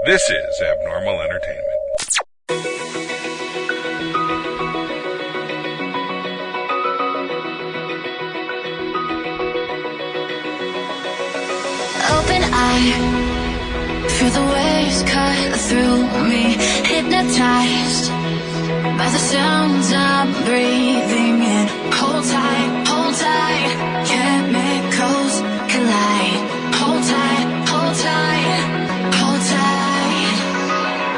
This is Abnormal Entertainment. Open eye, feel the waves cut through me, hypnotized by the sounds I'm breathing in. Hold tight, chemicals collide. Hold tight, hold tight, hold tight.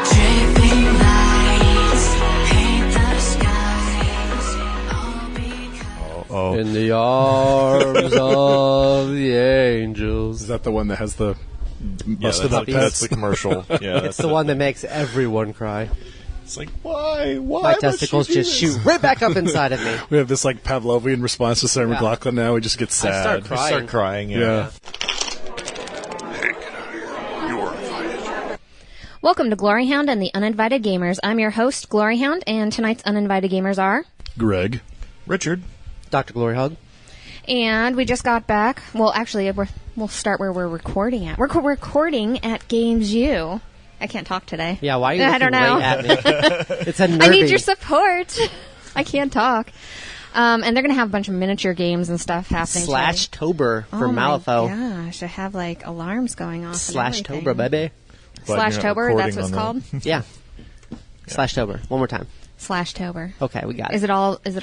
Dripping lights paint the skies, all because In the arms of the angels. Is that the one that has the busted that's, up that's pets? the commercial. Yeah, It's the one that makes everyone cry. It's like, why? My testicles just shoot right back up inside of me. We have this like Pavlovian response to Sarah Yeah. McLachlan now. We just get sad. start crying. Start crying. Yeah. Hey, get out of here. You are invited. Welcome to GloryHoundd and the Uninvited Gamers. I'm your host, GloryHoundd, and tonight's Uninvited Gamers are... Greg. Richard. Dr. GloryHoundd. And we just got back. Well, actually, we'll start where we're recording at. We're recording at Games U. I can't talk today. Yeah, why are you I looking don't know. right at me? It's unnerving. I need your support. I can't talk. And they're going to have a bunch of miniature games and stuff happening. Slash-tober for oh Malifaux. my gosh, I have like alarms going off. Slash-tober, baby. Slash-tober, that's what it's called? Yeah. Slash-tober. One more time. Slash-tober. Okay, we got it. Is it all It's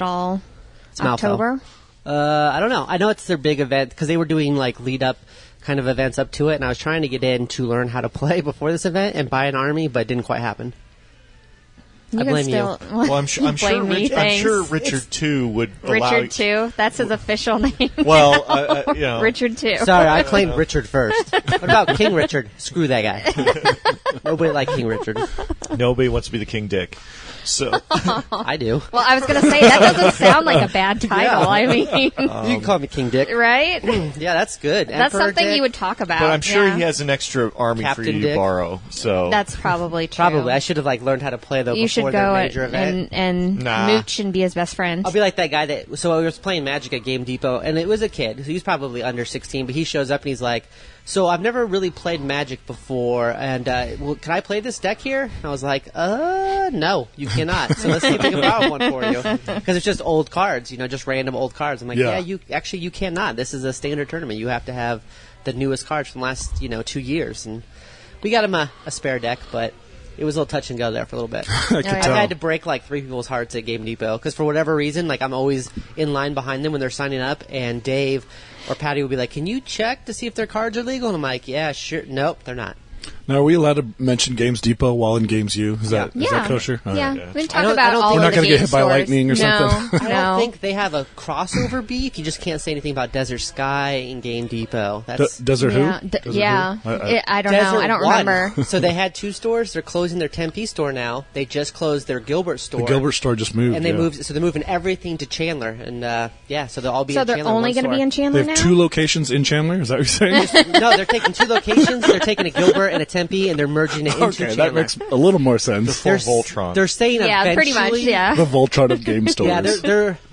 Malifaux. October? I don't know. I know it's their big event because they were doing like lead-up kind of events up to it, and I was trying to get in to learn how to play before this event and buy an army, but it didn't quite happen. I blame you. Well, I'm sure. I'm sure Richard too would allow. Richard 2? That's his official name. Well, you know, Richard 2. Sorry, I claimed Richard first. What about King Richard? Screw that guy. Nobody liked King Richard. nobody wants to be the King Dick. So I do. Well, I was going to say, that doesn't sound like a bad title. I mean, You can call me King Dick. right? Yeah, that's good. That's Emperor something Dick. you would talk about. but I'm sure yeah. he has an extra army Captain for you Dick. to borrow. So That's probably true. Probably. I should have like learned how to play though You before should their go major event. and Nah. mooch and be his best friend. I'll be like that guy that. So I was playing Magic at Game Depot, and it was a kid. So he's probably under 16, but he shows up and he's like, "So I've never really played Magic before, and well, can I play this deck here?" And I was like, no, you cannot. So let's see if we can borrow one for you, because it's just old cards, just random old cards. I'm like, Yeah. you cannot. This is a standard tournament. You have to have the newest cards from the last 2 years, and we got him a spare deck, but. It was a little touch and go there for a little bit. I could yeah. tell. I had to break like 3 people's hearts at Game Depot because for whatever reason, like I'm always in line behind them when they're signing up, and Dave or Patty would be like, "Can you check to see if their cards are legal?" And I'm like, "Yeah, sure." Nope, they're not. Now, are we allowed to mention Games Depot while in Games U? Is that kosher? All Yeah, right. we can I talk don't about think- all We're of not the gonna get game hit by stores. lightning or no, something? I don't think they have a crossover beef. You just can't say anything about Desert Sky and Game Depot. That's Desert yeah, who? d- Desert yeah. who? I don't Desert know. I don't One. remember. So they had 2 stores. They're closing their Tempe store now. They just closed their Gilbert store. The Gilbert store just moved. and they yeah. moved. So they're moving everything to Chandler, and so they'll all be. So in they're Chandler in only one going to store. be in They Chandler have now? 2 locations in Chandler? Is that what you're saying? No, they're taking 2 locations. They're taking a Gilbert and a Tempe, and they're merging it into Okay, Chandler. that makes a little more sense. for Voltron. They're saying Yeah, eventually. pretty much, yeah. The Voltron of game stores.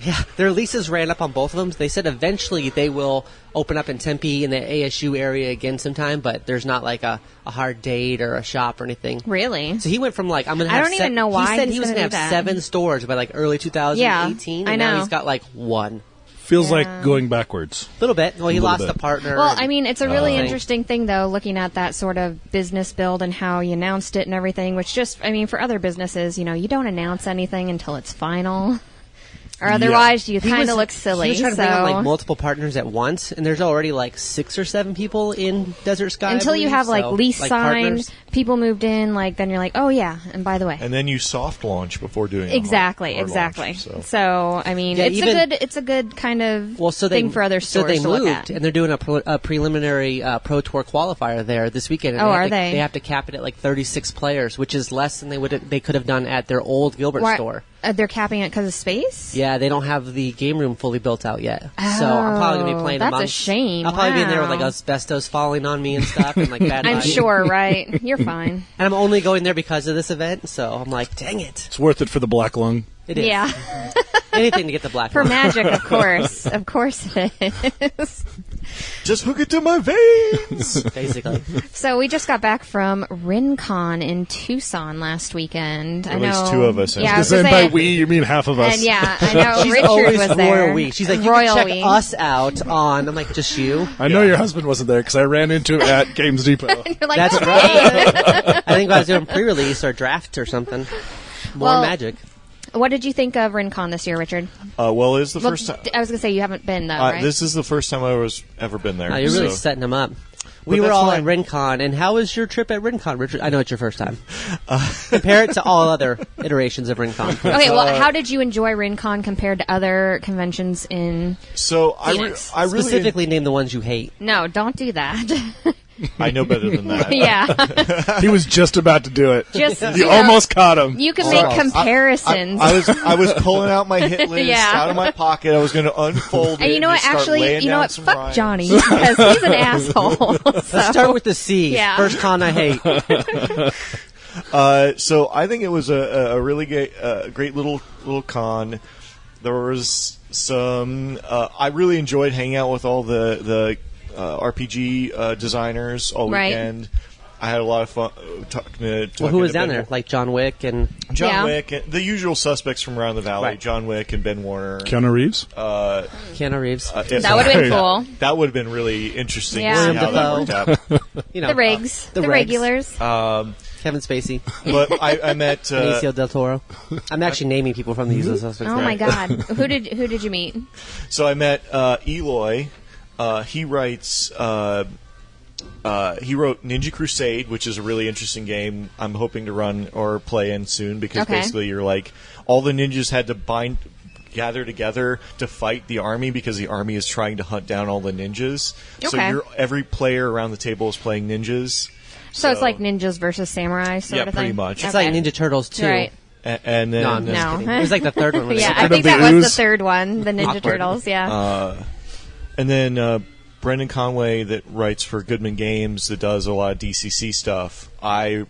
Yeah, their leases ran up on both of them. They said eventually they will open up in Tempe in the ASU area again sometime, but there's not like a hard date or a shop or anything. Really? So he went from like I'm gonna. I Have don't even know why He said he's he was gonna gonna do have that. 7 stores by like early 2018. I and now know. he's got like 1. Feels Yeah. like going backwards. A little bit. Well, he Little lost bit. a partner. Well, I mean, it's a really thing. interesting thing, though, looking at that sort of business build and how you announced it and everything, which just, I mean, for other businesses, you don't announce anything until it's final. Or otherwise, you He kind was- of look silly. He was trying to so bring on like multiple partners at once, and there's already like 6 or 7 people in Desert Sky. I until you believe, have like so, lease like signed, partners. people moved in, like then you're like, oh yeah, and by the way, and then you soft launch before doing exactly, a hard exactly. launch, So I mean, Yeah, it's a good kind of so thing for other So stores they to look moved, at. and they're doing a preliminary Pro Tour qualifier there this weekend. And Oh, they have are to, they? They have to cap it at like 36 players, which is less than they could have done at their old Gilbert Why- store. They're capping it because of space. Yeah, they don't have the game room fully built out yet. So I'm probably gonna be playing. that's them a on- shame. I'll probably be in there with Wow. like asbestos falling on me and stuff, and like bad. I'm lighting. sure, right? You're fine. And I'm only going there because of this event, so I'm like, dang it! It's worth it for the black lung. It is. Yeah. Anything to get the black For one. Magic, of course. Of course it is. Just hook it to my veins. Basically. So we just got back from RinCon in Tucson last weekend. At least two of us. Yeah, I was Saying gonna by say, we, you mean half of us. and yeah, I know She's Richard always was there. royal we. She's like, you royal can check we. us out on. I'm like, just you? I know your husband wasn't there because I ran into him at Games Depot. You're like, That's "Okay." right. I think I was doing pre-release or draft or something. More Well, magic. What did you think of RinCon this year, Richard? Well, it was the first time. I was going to say you haven't been, though, right? This is the first time I was ever been there. Oh, you're really so- setting them up. We But were that's all why- at RinCon, and how was your trip at RinCon, Richard? I know it's your first time. Compare it to all other iterations of RinCon. Okay, well, how did you enjoy RinCon compared to other conventions in... So Phoenix. I really Specifically, name the ones you hate. No, don't do that. I know better than that. Yeah. He was just about to do it. Just, You almost caught him. You can Oh. make comparisons. I was pulling out my hit list Yeah. out of my pocket. I was going to unfold it. and you know what? just start Actually, laying you know down what? some Fuck rhymes. Johnny, because he's an asshole. Let's start with the C. Yeah. First con I hate. So I think it was a really great little con. There was some. I really enjoyed hanging out with all the RPG designers all Right. weekend. I had a lot of fun talking Well, who was to down Ben there? Like John Wick and... John Yeah. Wick, and the usual suspects from around the valley. Right. John Wick and Ben Warner. Keanu Reeves? Keanu Reeves. If- That would've been cool. That would have been really interesting Yeah. to see William how that worked out. You know, The rigs. the The regs. regulars. Kevin Spacey. But I met Benicio del Toro. I'm actually naming people from the usual suspects. Oh, my God. Who did you meet? so I met Eloy. He writes. He wrote Ninja Crusade, which is a really interesting game. I'm hoping to run or play in soon because Okay. basically you're like all the ninjas had to gather together to fight the army because the army is trying to hunt down all the ninjas. So Okay. every player around the table is playing ninjas. So it's like ninjas versus samurai sort Yeah, of thing? pretty much. It's like Ninja Turtles 2. Right. And then No, I'm just No. kidding. It was like the third one. Yeah, Secret I think of the that was the Ooze. third one, the Ninja Awkward. Turtles, yeah. And then Brendan Conway, that writes for Goodman Games, that does a lot of DCC stuff. I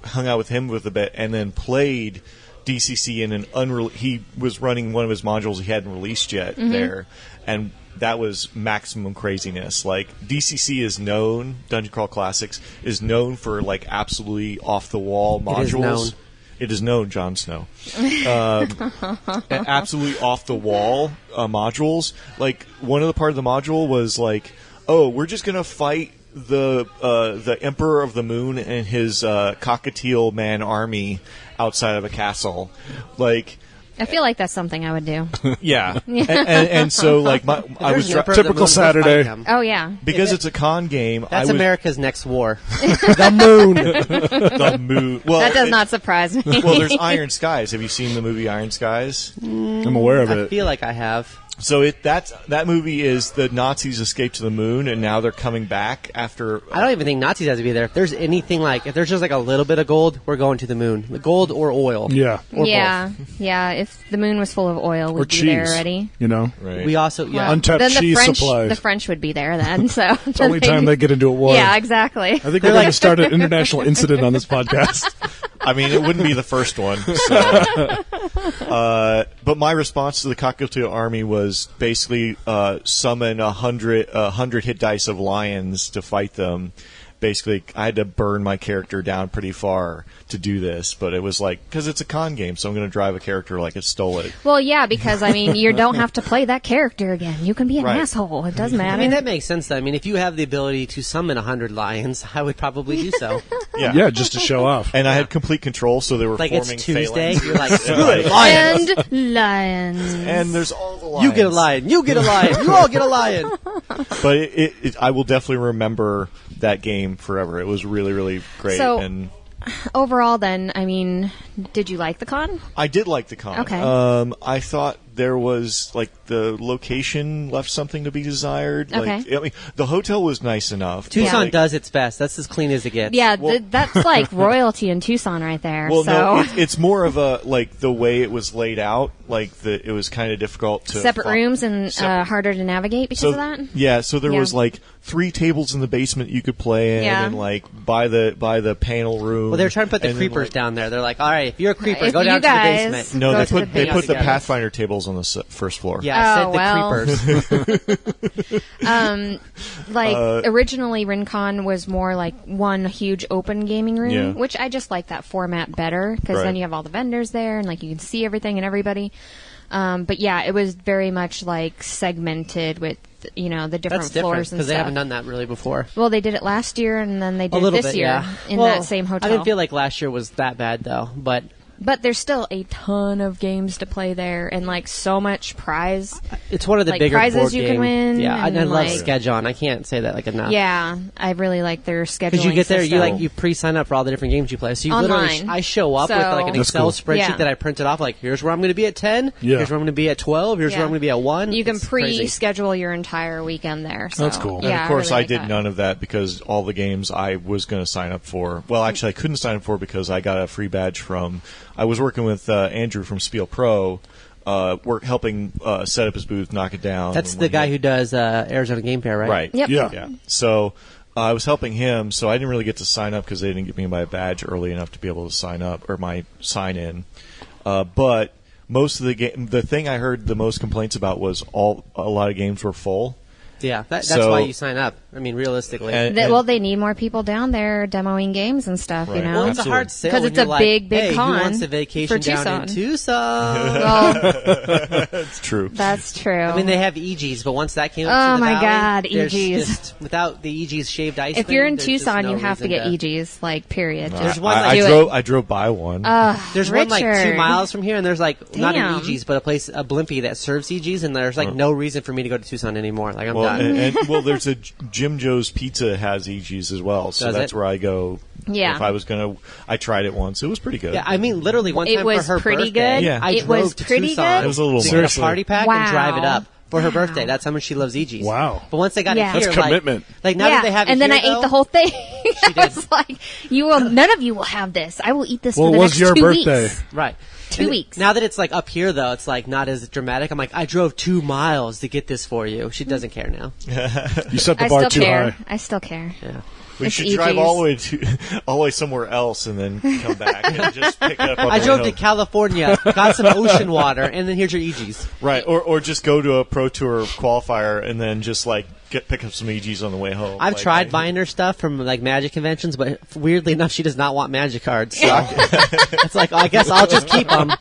hung out with him with a bit, and then played DCC in an he was running one of his modules he hadn't released yet there, and that was maximum craziness. Like DCC is known, Dungeon Crawl Classics is known for like absolutely off the wall modules. It is known. It is known, Jon Snow. Absolutely off the wall modules. Like one of the part of the module was like, oh, we're just gonna fight the Emperor of the Moon and his cockatiel man army outside of a castle. Like, I feel like that's something I would do. yeah, and so like I was Typical Saturday. Oh, yeah. because it's a con game. That's I was, America's next war. The moon. the moon. Well, That does not surprise me. Well, there's Iron Skies. Have you seen the movie Iron Skies? I'm aware of I it. feel like I have. So that movie is the Nazis escaped to the moon, and now they're coming back after. I don't even think Nazis have to be there. If there's anything like, if there's just like a little bit of gold, we're going to the moon. Gold or oil. Yeah. Or Yeah. Yeah, if the moon was full of oil, Or we'd be cheese. there already. You know? Right. both. We also, yeah. Untapped Then cheese the supplies. French would be there then, so. It's the only time they get into a war. Yeah, exactly. I think we're going to start an international incident on this podcast. I mean, it wouldn't be the first one. So. But my response to the cockatiel army was basically summon 100 hit dice of lions to fight them. Basically, I had to burn my character down pretty far to do this, but it was like, because it's a con game, so I'm going to drive a character like it stole it. Well, yeah, because, I mean, you don't have to play that character again. You can be an Right. asshole. It doesn't I matter. mean, that makes sense, though. I mean, if you have the ability to summon 100 lions, I would probably do so. Yeah, just to show off. And I had complete control, so they were Like, forming it's Tuesday. phalanx. You're like, And, screw it, like- lions. And lions. and there's all the lions. You get a lion. You get a lion. You all get a lion. But I will definitely remember that game forever. It was really, really great. So- And Overall, then, I mean, did you like the con? I did like the con. Okay. I thought there was, like, the location left something to be desired. Okay. Like, I mean, the hotel was nice enough. but, Tucson like, does its best. That's as clean as it gets. Yeah, Well- that's like royalty in Tucson right there. Well, so no, it's more of a, like, the way it was laid out. Like, it was kind of difficult to... separate rooms and Separate- harder to navigate because So, of that? yeah, so there Yeah. was, like, 3 tables in the basement you could play in, Yeah. and, like, by the panel room. Well, they were trying to put the and then, creepers like, down there. They're like, all right, Hey, if you're a creeper, If go you down guys- to the basement. No, Go they to the put they put the basement. Pathfinder tables on the first floor. Yeah, I Oh, said the creepers. Originally RinCon was more like one huge open gaming room, Yeah. which I just like that format better because then Right. you have all the vendors there and like you can see everything and everybody. But yeah, it was very much like segmented with the different That's different floors and because stuff. they haven't done that really before. Well, they did it last year and then they A did little this bit, year yeah. in Well, that same hotel. I didn't feel like last year was that bad though, but But there's still a ton of games to play there and like so much prize. it's one of the Like, bigger prizes board you can game. win Yeah, and, I love like- Scheduon. I can't say that like enough. Yeah, I really like their scheduling. Because you get there, system. you pre-sign up for all the different games you play. So you Online. literally, I show up with So- like an That's Excel cool. spreadsheet Yeah. that I printed off. Like, here's where I'm going to be at 10. Yeah. Here's where I'm going to be at 12. Here's Yeah. where I'm going to be at 1. You can It's crazy. pre-schedule your entire weekend there. So, That's cool. And Yeah, of course, really I like did that. none of that because all the games I was going to sign up for. Well, actually, I couldn't sign up for because I got a free badge from. I was working with Andrew from Spiel Pro, helping set up his booth, knock it down. That's when the he guy had- who does Arizona Game Fair, right? Right. Yep. Yeah. Yeah. So I was helping him, so I didn't really get to sign up because they didn't give me my badge early enough to be able to sign up or my sign in. But most of the thing I heard the most complaints about was a lot of games were full. Yeah, that's So- why you sign up. I mean, realistically. Well, they need more people down there demoing games and stuff, Right. you know? well, it's a Absolutely. hard sell 'Cause when it's you're a like, big hey, con who wants a vacation for down in Tucson? Well, That's true. that's true. I mean, they have EGs, but once that came up Oh to the my valley, God, there's EGs. just- without the EGs shaved ice if cream, you're in there's just Tucson, no you have to reason get EGs, like, period. There's one I like I drove by one. There's one like 2 Richard. miles from here, and there's like not Damn. an EG's, but a Blimpie that serves EGs, and there's like no reason for me to go to Tucson anymore. Like I'm well, done. well, there's a Jim Joe's Pizza has EGs as well, so Does that's it? where I go. Yeah. If I was gonna, I tried it once. It was pretty good. Yeah, I mean, literally one It time was for her pretty birthday, good? Yeah. I It drove was to pretty Tucson good? It was a little to more. get a party pack and drive it Wow. up for her Wow. birthday. That's how much she loves EGs. Wow. But once they got Yeah. it here, That's like, commitment. like now yeah, that they have it and then here, I ate though, the whole thing. I did. was like, none of you will have this. I will eat this Well, for the it was next your 2 birthday. weeks. Right. 2 And weeks. Now that it's like up here, though, it's like not as dramatic. I'm like, I drove 2 miles to get this for you. She doesn't care now. You set the I bar still too care. high. I still care. Yeah. We It's should drive EGs. all the way somewhere else and then come back and just pick it up. On I the drove way to home. California, got some ocean water, and then here's your EGs. Right, or just go to a Pro Tour qualifier and then just like pick up some EGs on the way home. I've Like, tried buying her stuff from like Magic conventions, but weirdly enough, she does not want Magic cards. So it's like, I guess I'll just keep them.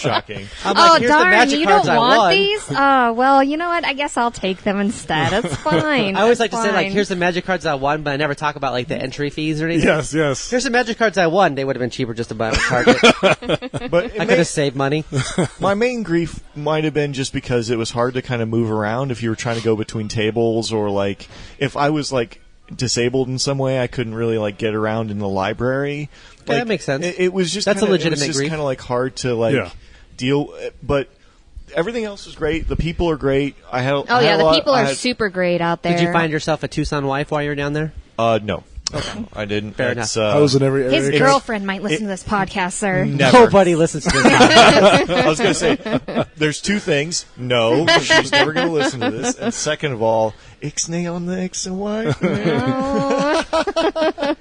Shocking. I'm Oh, like, here's the darn, Magic you cards don't I want won. these? Oh, well, you know what? I guess I'll take them instead. It's fine. I always like It's to say, like, fine. here's the Magic cards I won, but I never talk about like the entry fees or anything. Yes, yes. Here's the Magic cards I won. They would have been cheaper just to buy them at Target. But I could have saved money. my main grief might have been just because it was hard to kind of move around if you were trying to go between tables, or like if I was like disabled in some way, I couldn't really like get around in the library. Yeah, Like, that makes sense. It was just That's a kinda, legitimate It was just grief. kind of like hard to like Yeah. deal, but everything else was great. The people are great. I had. Oh, I had yeah, a the lot- people I are had- super great out there. Did you find yourself a Tucson wife while you were down there? No, I didn't. Fair It's, I was in every area. His code. girlfriend might listen to this podcast, sir. Never. Nobody listens to this podcast. I was going to say, there's two things. No, she's never going to listen to this. And second of all, ixnay on the X and Y.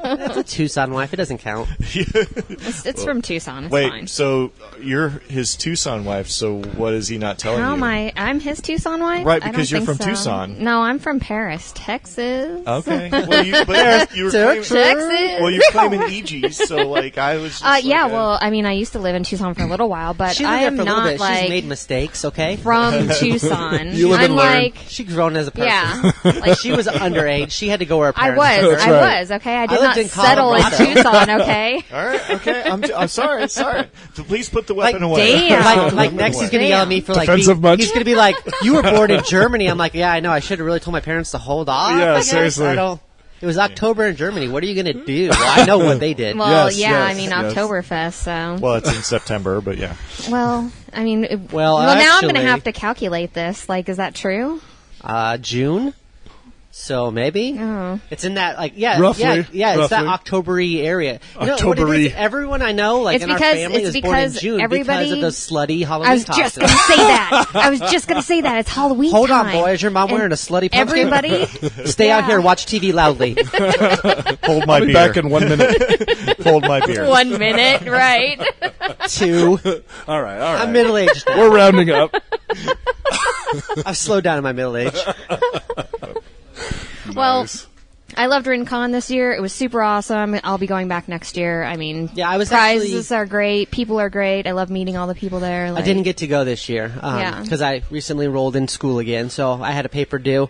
That's a Tucson wife. It doesn't count. It's from Tucson. It's Wait, fine. so you're his Tucson wife, so what is he not telling How you? am I? I'm his Tucson wife? Right, I don't because you're think from so. Tucson. No, I'm from Paris, Texas. Okay. Well, you were claiming, Texas. well, you're claiming EGs, so like I was just like, Yeah, well, I mean, I used to live in Tucson for a little while, but She lived I there am for a little not bit. like She's made mistakes, okay? from Tucson. You live I'm and learn. like, She's grown as a person. yeah, Like, she was underage. She had to go where her I parents was, took her. I was, okay? I did lived not in settle in Colorado. Tucson, okay? All right, okay. I'm sorry. So please put the Like, weapon away. damn. Like next he's going to yell at me for like Defensive much? he's going to be like, you were born in Germany. I'm like, yeah, I know. I should have really told my parents to hold off. Yeah, I guess. seriously. I don't. It was October in Germany. What are you going to do? Well, I know what they did. Well, Yes, yeah, yes, I mean, yes. Oktoberfest, so. Well, it's in September, but yeah. Well, I mean, Well, now I'm going to actually- have to calculate this. Like, is that true? June. So maybe it's in that Roughly. It's that October-y area. You know what it is? Everyone I know, like It's in our because- family, it's is born in because June everybody- because of those slutty Halloween I was just going to say that. I was just going to say that. It's Halloween Hold time. on, boy. Is your mom And wearing a slutty pumpkin? Everybody. Stay out Yeah. here. Watch TV loudly. Hold my I'll be beer. back in 1 minute. Hold my beer. 1 minute, right? 2. All right. I'm middle-aged now. We're rounding up. I've slowed down in my middle age. Well, Nice. I loved RinCon this year. It was super awesome. I'll be going back next year. I mean, Yeah, I was prizes are great. People are great. I love meeting all the people there. I Like, didn't get to go this year Yeah. because I recently enrolled in school again, so I had a paper due.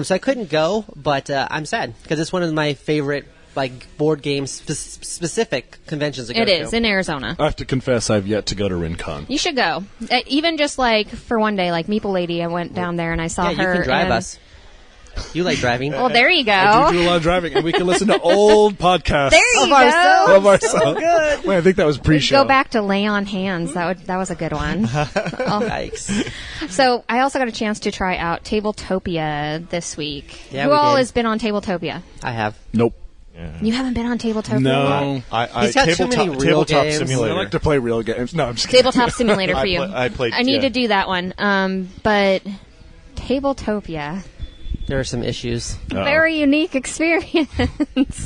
So I couldn't go, but I'm sad because it's one of my favorite board game specific conventions to go It to. is in Arizona. I have to confess, I've yet to go to RinCon. You should go. Even just for one day, like Meeple Lady, I went down there and I saw Yeah, her. you can drive and- us. You like driving. Well, there you go. I do a lot of driving, and we can listen to old podcasts There you Of go. ourselves. of ourselves. Good. Wait, I think that was pre-show. Go back to Lay on Hands. That was a good one. Yikes. So I also got a chance to try out Tabletopia this week. Yeah, Who we all did. has been on Tabletopia? I have. Nope. You haven't been on Tabletopia? No. He's got too many real tabletop games. simulator. I like to play real games. No, I'm just kidding. Tabletop Simulator for you. I played. I need yeah. to do that one. But Tabletopia, There are some issues. very unique experience.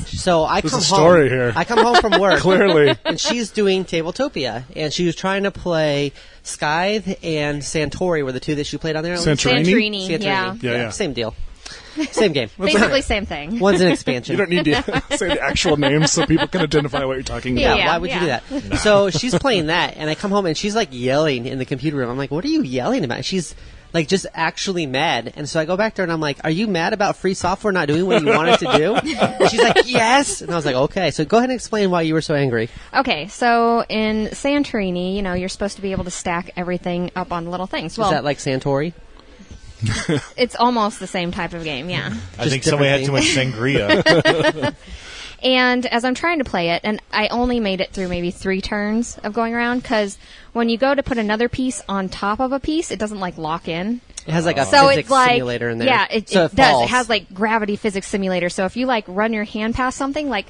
So I There's come a story home. here. I come home from work. Clearly. And she's doing Tabletopia, and she was trying to play Scythe and Santori were the two that she played on there. Santorini? Santorini, Santorini. yeah. Yeah. Same deal. Same game. Basically same thing. One's an expansion. You don't need to say the actual names so people can identify what you're talking Yeah, about. Yeah. why would you do that? So she's playing that, and I come home and she's like yelling in the computer room. I'm like, what are you yelling about? And she's like just actually mad. And so I go back there and I'm like, are you mad about free software not doing what you want it to do? And she's like, yes. And I was like, okay. So go ahead and explain why you were so angry. Okay, so in Santorini, you're supposed to be able to stack everything up on little things. Well, Is that like Santori? it's almost the same type of game, yeah. I think somebody had too much sangria. And as I'm trying to play it, and I only made it through maybe 3 turns of going around, because when you go to put another piece on top of a piece, it doesn't lock in. It has like a So physics it's like, simulator in there. yeah, it So does. falls. It has like gravity physics simulator. So if you run your hand past something, can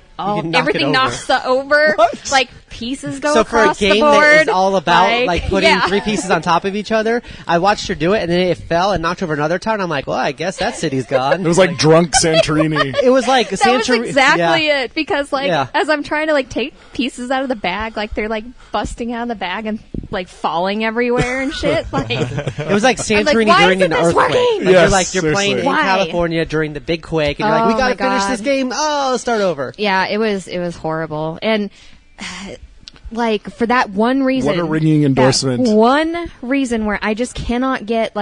knock everything it over. knocks over. Like pieces go So for a across game the board. that is all about putting yeah. 3 pieces on top of each other, I watched her do it, and then it fell and knocked over another tower. And I'm like, well, I guess that city's gone. It was like drunk Santorini. It was like That was exactly yeah. it, because Yeah. as I'm trying to take pieces out of the bag, they're busting out of the bag and falling everywhere and shit. It was like I'm like, Santorini why during isn't an this earthquake. working? Yes, You're playing in Why? California during the big quake, and you're like, we Oh gotta my finish God. this game. Oh, let's start over. Yeah, it was horrible. And for that one reason, What a ringing endorsement. that one reason where I just cannot get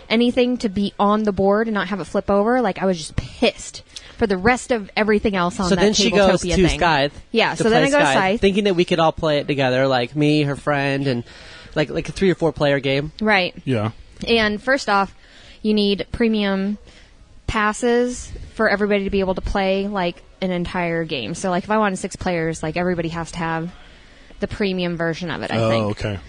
anything to be on the board and not have it flip over, I was just pissed for the rest of everything else on So that then she goes Tabletopia to thing. Scythe. Yeah, to so then play I go to Scythe, Scythe. thinking that we could all play it together, like me, her friend, and like a 3 or 4 player game. Right. Yeah. And first off, you need premium passes for everybody to be able to play an entire game. So if I wanted 6 players, everybody has to have the premium version of it, I think. Oh, okay.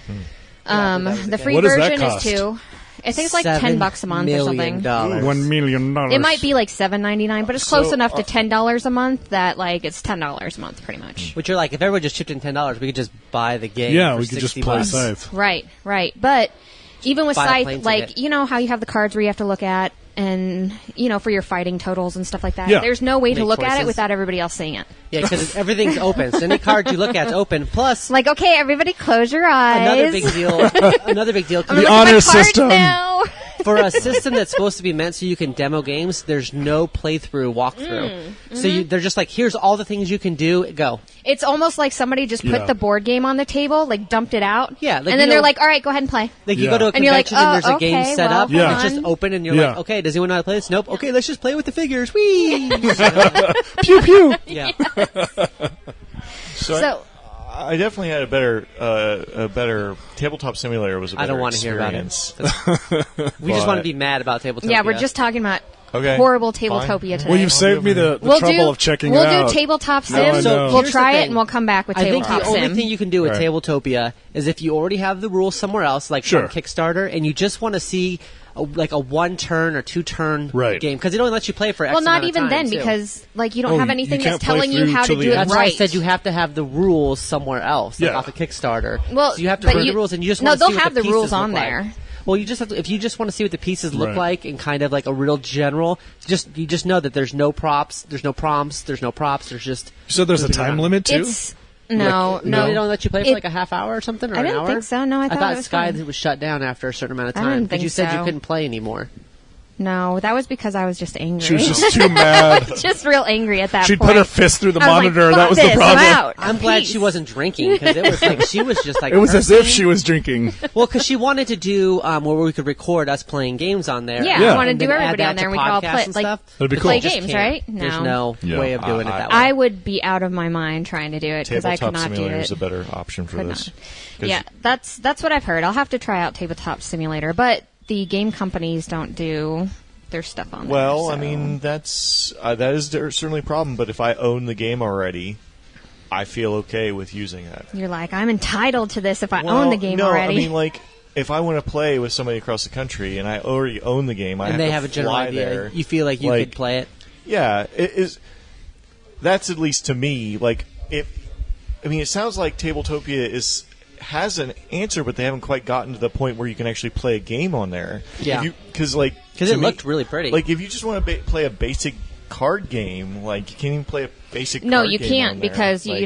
The free What does that version is cost? $2. I think it's $10 a month or something. $1 million. It might be $7.99, but it's close So, enough to $10 a month that it's $10 a month pretty much. Which you're like, if everyone just chipped in $10, we could just buy the game. Yeah, for we could just $60. play Scythe. Right. But even with Buy a plane Scythe, ticket. you know how you have the cards where you have to look at and for your fighting totals and stuff like that. Yeah. There's no way to Make look at it choices. without everybody else seeing it. Yeah, because everything's open. So any card you look at is open. Plus, Okay, everybody close your eyes. another big deal. Another big deal. I'm gonna The look at my honor cards system. now. For a system that's supposed to be meant so you can demo games, there's no walkthrough. Mm-hmm. So they're just like, here's all the things you can do. Go. It's almost like somebody just Yeah. put the board game on the table, dumped it out. Yeah, and then they're like, all right, go ahead and play. Like you Yeah. go to a And you're like, convention and there's a oh, game okay, set well, up, Yeah. and it's just fun. open, and you're Yeah. like, okay, does anyone know how to play this? Nope. Okay, let's just play with the figures. Whee! Pew pew. Yeah. So I definitely had a better tabletop simulator. Was a better I don't want to hear about experience. it. We just want to be mad about Tabletopia. yeah, we're just talking about Okay, horrible fine. Tabletopia today. Well, you've saved me the trouble of checking we'll it out. do Tabletop Now I Sim. know. We'll Here's try the it thing. and we'll come back with I think Tabletop the only Sim. thing you can do with Right. Tabletopia is if you already have the rules somewhere else, like Sure. on Kickstarter, and you just want to see like a 1-turn or 2-turn Right. game because it only lets you play for X Well, not amount of even time, then too. because like you don't have you anything can't that's play telling you through how to till do the it end. That's why I right. said you have to have the rules somewhere else, like Yeah. off a Kickstarter. Well, so you have to but read the rules, and you just no, want to they'll see what have the pieces rules on look like. there. Well, you just have to, if you just want to see what the pieces look Right. like and kind of like a real general, you just know that there's no props, there's no prompts, there's no props, there's just. So there's a moving time around. limit too. It's no. They don't let you play for It- like a half hour or something, or I an didn't hour. think so. No, I thought it was Sky fine. was shut down after a certain amount of I time didn't because think you said you so. couldn't play anymore. No, that was because I was just angry. She was just too mad. just real angry at that She'd point. put her fist through the I was like, monitor. "Fuck That was this, the problem. I'm out. I'm glad Peace. she wasn't drinking because it was like she was just like It was as if cursing. she was drinking. Well, because she wanted to do where we could record us playing games on there. Yeah, Yeah. I want to And do then add everybody that on there. to and We could all podcasts play and like stuff. That'd be play cool. Just games, can't. right? No, There's no Yeah. way of doing it that way. I would be out of my mind trying to do it because I could Tabletop not do Simulator it. is a better option for Could this. not. 'Cause Yeah, that's what I've heard. I'll have to try out Tabletop Simulator, but the game companies don't do their stuff on there. Well, so. I mean, that is certainly a problem. But if I own the game already, I feel okay with using that. You're like, I'm entitled to this if I Well, own the game no, already. I mean, like, if I want to play with somebody across the country and I already own the game, I and they to have a general fly idea. there. You feel like you Like, could play it. Yeah, it is. That's at least to me. Like, it sounds like Tabletopia has an answer, but they haven't quite gotten to the point where you can actually play a game on there. Yeah. Because It looked really pretty. Like, if you just want to play a basic card game, like, you can't even play a basic no, card you game can't on there. because Like,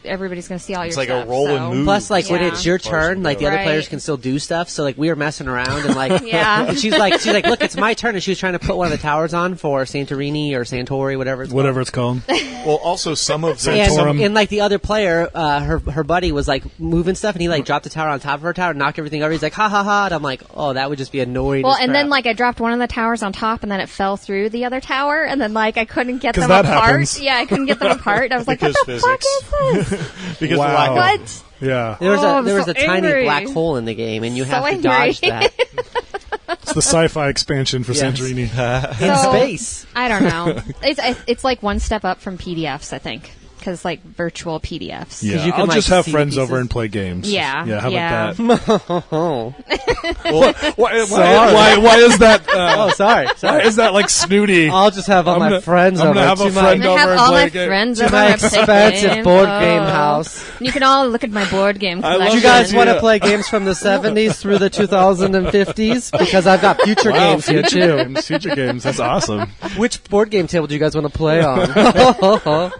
everybody's going to see all your it's like stuff. a roll and so. move. Plus, like when Yeah. it's your As far as turn, we like the know. other Right. players can still do stuff. So like we were messing around and like, Yeah. and she's like, look, it's my turn, and she was trying to put one of the towers on for Santorini or Santori, whatever it's Whatever it's called. Well, also some of the And like the other player, her buddy was like moving stuff, and he like dropped the tower on top of her tower, and knocked everything over. He's like, ha ha ha! And I'm like, oh, that would just be annoying. Well, as and then crap. like I dropped one of the towers on top, and then it fell through the other tower, and then like I couldn't get 'Cause them that apart. happens. Yeah, I couldn't get them apart. I was like, Because what the fuck physics. is this? because Wow. the lack of What? Yeah. there was Oh, a I'm there was so a tiny angry. black hole in the game, and you So have to angry. dodge that It's the sci-fi expansion for Yes. Santorini. in So- space. I don't know. It's like one step up from PDFs, I think, because like virtual PDFs. Yeah, you can, I'll like, just have see friends pieces. over and play games. Yeah, Yeah, how yeah. about that? Oh, Why is that? oh, sorry. Why is that like snooty? I'll just have all I'm my gonna- friends I'm over gonna have to a my friend I'm gonna over have and all play my a game. friends to over my and play expensive games. board Oh. game house. You can all look at my board game I love collection. Do you guys Yeah. want to play games from the 70s through the 2050s? Because I've got future Wow, games here future too. games, future games. That's awesome. Which board game table do you guys want to play on?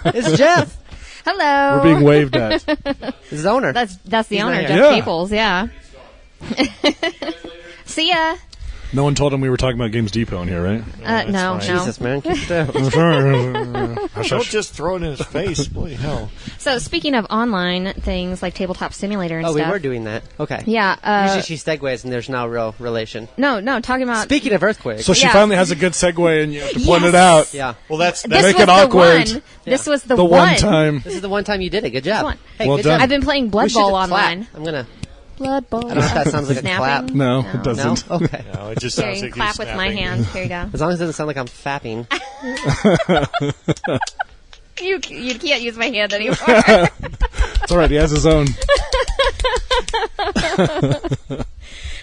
It's Jeff. Hello. We're being waved at. His owner. That's the He's owner, not Jeff here. Caples. Yeah. See ya. No one told him we were talking about Games Depot in here, right? No, fine. no. Jesus, man. Keep it down. Don't just throw it in his face. Bloody hell. So speaking of online things like Tabletop Simulator and Oh, we stuff. were doing that. Okay. Yeah. Usually she segues and there's no real relation. No, talking about. Speaking of earthquakes. So she Yeah. finally has a good segue, and you have to point it Yes. out. yeah. Well, that's This Make was it the awkward. one. This was the The one time. This is the one time you did it. Good job. One. Hey, Well good done. job. I've been playing We Blood should Bowl clap. online. I'm going to... Blood Bowl. I don't know if that sounds like a Snapping? clap. No, it No? doesn't. Okay. no, it just Here, sounds you like can clap you're with my snapping. hand. Here you go. As long as it doesn't sound like I'm fapping. You can't use my hand anymore. It's all right. He has his own.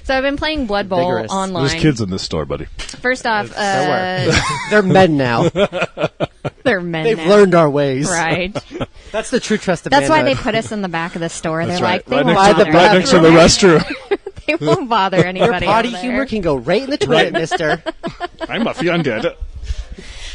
So I've been playing Blood Bowl Vigorous. online. There's kids in this store, buddy. First off, They're men now. they're men They've now. learned our ways. Right. That's the true trust of That's why they manhood. put us in the back of the store. That's They're right. like, they Right won't next, to, bother. right next to the restroom. They won't bother Your anybody. potty over there. humor can go right in the toilet, mister. I'm offended.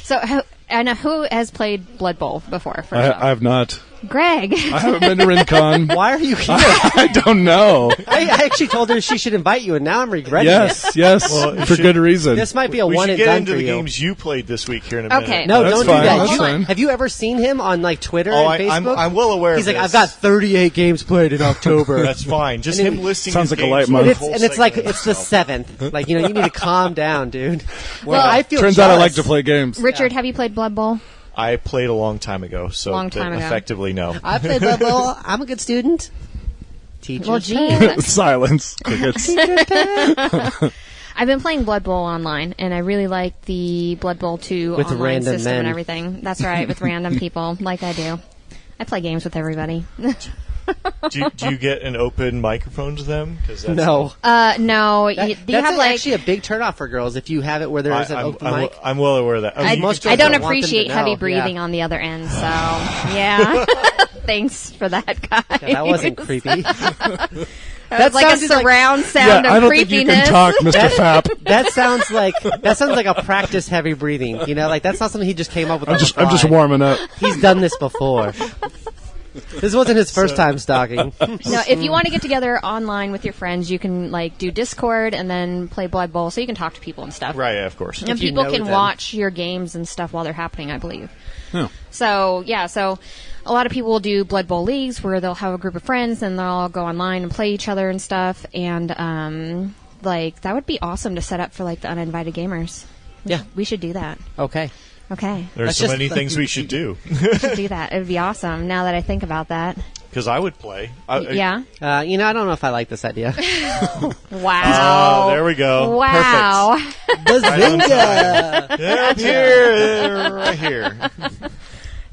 So, who has played Blood Bowl before? First off? I have not. Greg. I haven't been to RinCon. Why are you here? I don't know. I actually told her she should invite you, and now I'm regretting Yes, yes, Well, for good reason. it. This might be a We one should and get done into for the you. games you played this week here in a minute. Okay. No, That's don't fine, do that. that's You- fine. Have you ever seen him on like Twitter Oh, and Facebook? I'm well aware He's of like, this. I've got 38 games played in October. That's fine. Just And him it listing sounds his like a games light for month. the and whole it's like segment it's the itself. 7th. Like, you need to calm down, dude. Well, I feel Turns out I jealous. like to play games. Richard, have you played Blood Bowl? I played a long time ago, so Long time ago. effectively no. I played Blood Bowl. I'm a good student. Teacher. Well, gee. Silence. Crickets. I've been playing Blood Bowl online, and I really like the Blood Bowl 2 With online random system men. and everything. That's right, with random people, like I do. I play games with everybody. do you get an open microphone to them? No. No. You That's have like. actually a big turnoff for girls if you have it where there is an open mic. I'm well aware of that. I most don't girls don't want them to appreciate heavy know. breathing on the other end, so yeah. Thanks for that, guy. Yeah, that wasn't creepy. That was like a surround sound I of don't think you creepiness. can talk, Mr. Fap. That sounds like a practice heavy breathing. You know, like that's not something he just came up with. I'm just warming up. He's done this before. This wasn't his first time stalking. No, if you want to get together online with your friends, you can like do Discord and then play Blood Bowl, so you can talk to people and stuff. Right, yeah, of course. And If you people know can them. watch your games and stuff while they're happening, I believe. Oh. So a lot of people will do Blood Bowl leagues where they'll have a group of friends and they'll all go online and play each other and stuff. And like that would be awesome to set up for like the Uninvited Gamers. Yeah. We should do that. Okay. Okay. There's That's so just- many things we should do. We should do that. It would be awesome now that I think about that. Because I would play. Yeah. I don't know if I like this idea. Wow. Oh, there we go. Wow. Bazinga! Perfect. Yeah, here, right here.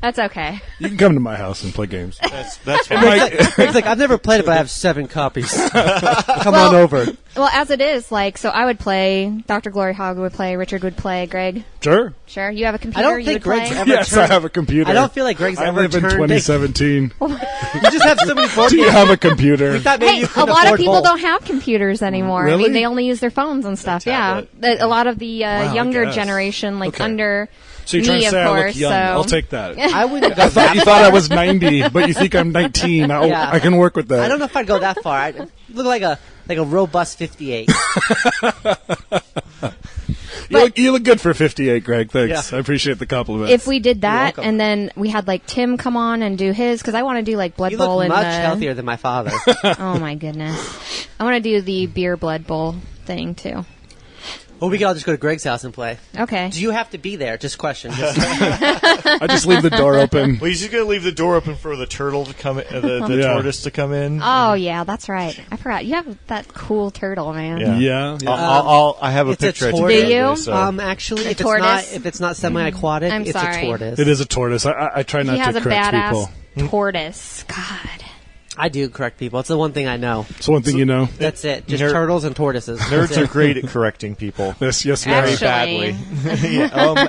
That's okay. You can come to my house and play games. That's fine. Greg's like, I've never played it, but I have 7 copies. Come on over. Well, as it is, like, so I would play, Dr. GloryHoundd would play, Richard would play, Greg. Sure. Sure. You have a computer, I don't you think would Greg's play? ever Yes, turned. I have a computer. I don't feel like Greg's I ever live in turned. 2017. You just have so many board Do you games. have a computer? We thought maybe Hey, you a couldn't lot of afford people both. don't have computers anymore. I Really? mean, they only use their phones and stuff. Yeah. tablet. A lot of the younger guess. generation, like Okay. under So you're trying me, to say of I course. look young. So I'll take that. I wouldn't go I thought that you thought I was 90, but you think I'm 19. Yeah. I can work with that. I don't know if I'd go that far. I look like a robust 58. You look good for 58, Greg. Thanks. Yeah. I appreciate the compliment. if we did that, welcome. and then we had like Tim come on and do his, because I want to do like Blood You Bowl look and much the. healthier than my father. Oh my goodness! I want to do the beer Blood Bowl thing too. Well, we could all just go to Greg's house and play. Okay. Do you have to be there? Just question. Just I just leave the door open. Well, you're just going to leave the door open for the turtle to come in, the Yeah. tortoise to come in. Oh yeah, that's right. I forgot. You have that cool turtle, man. Yeah. Yeah. I have a it's a picture. I took tortoise. Do you? earlier, so. Actually, if tortoise? it's not semi-aquatic, I'm it's sorry. a tortoise. It is a tortoise. I try not He has to a correct badass people. tortoise. God. I do correct people. It's the one thing I know. It's one thing you know. That's it. Just Nerd- turtles and tortoises. Nerds That's are it. great at correcting people. Yes, Very Actually. badly.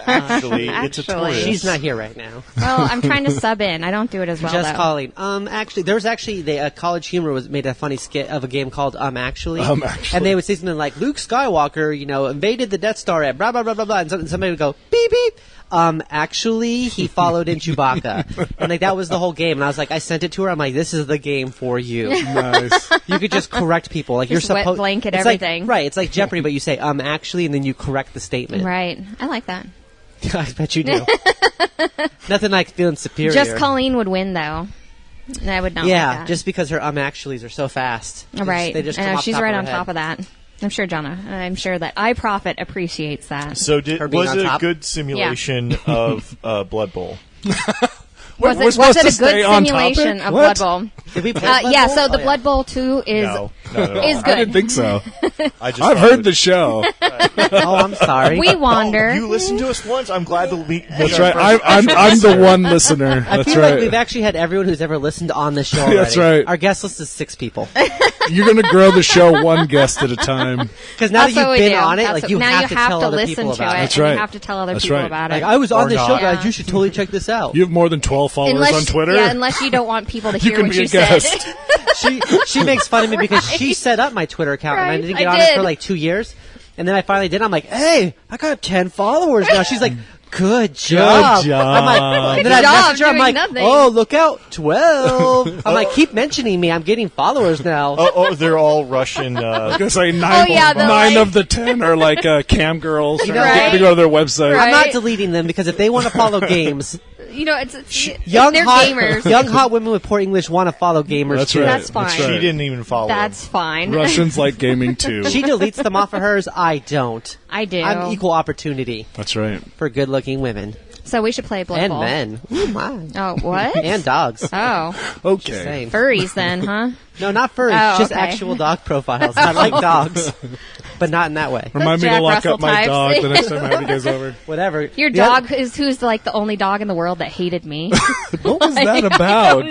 Actually, it's a Actually. tortoise. She's not here right now. Well, I'm trying to sub in. I don't do it as well. Just though. calling. Actually, there was actually College Humor made a funny skit of a game called Actually, Actually. and they would say something like Luke Skywalker, invaded the Death Star at blah blah blah blah blah, and somebody would go beep beep. Actually, he followed in Chewbacca, and like that was the whole game. And I was like, I sent it to her. I'm like, this is the game for you. Nice. You could just correct people. Like Just you're wet supposed blanket it's everything. Like, right? It's like Jeopardy, but you say actually, and then you correct the statement. Right. I like that. I bet you do. Nothing like feeling superior. Just Colleen would win, though. I would not. Yeah, like that. just because her actuallys are so fast. right. They just I come know, off she's top right of on her top head. of that. I'm sure, Jonna. I'm sure that iProfit appreciates that. So Her being was on it a top? good simulation of Blood Bowl? Was We're it supposed to a good stay on simulation topic? of What? Blood Bowl? Did we play Blood Yeah, Bowl? so the Oh, Blood Bowl 2 is No, not at all. is I good. didn't think so. I just I've thought heard it the was- show. Oh, I'm sorry. We wander. Oh, you listened to us once. I'm glad to That's right. I'm the one listener. I That's feel right. like we've actually had everyone who's ever listened on the show. That's already. right. Our guest list is 6 people. You're going to grow the show one guest at a time. Because now That's that what you've we been do. on it, That's like what- you now have you to have tell to other listen people to about it. it. That's and right. You have to tell other That's people right. about it. Like I was on Or this show, not. guys. Yeah. You should totally check this out. You have more than 12 followers on Twitter? Yeah, unless you don't want people to You hear can what be a you said. guest. She makes fun of me because she set up my Twitter account and I Right, didn't I get on it for did. like 2 years. And then I finally did. I'm like, hey, I got 10 followers now. She's like, good job. job. I'm like, and then Good I job message her. I'm doing like, nothing. oh, look out, 12. I'm like, keep mentioning me. I'm getting followers now. Oh, they're all Russian. I'm going to say nine yeah, they're like- of the 10 are like cam girls. know, Get to go to their website. Right. I'm not deleting them because if they want to follow games, You know, it's young they're hot, gamers. young hot women with poor English want to follow gamers That's too. right. That's fine. That's She right. didn't even follow. That's fine. Russians like gaming too. She deletes them off of hers. I don't. I do. I'm equal opportunity That's right. for good-looking women So we should play Blood and Bowl. men. Ooh, my. Oh, what? And dogs. Oh, Okay. Saying. furries then, huh? No, not furries. Oh, Just okay. actual dog profiles. I like dogs. but not in that way. Remind me to Jack lock Russell up my types. dog the next time I have you guys over. Whatever. Your dog who's like the only dog in the world that hated me. What was that about?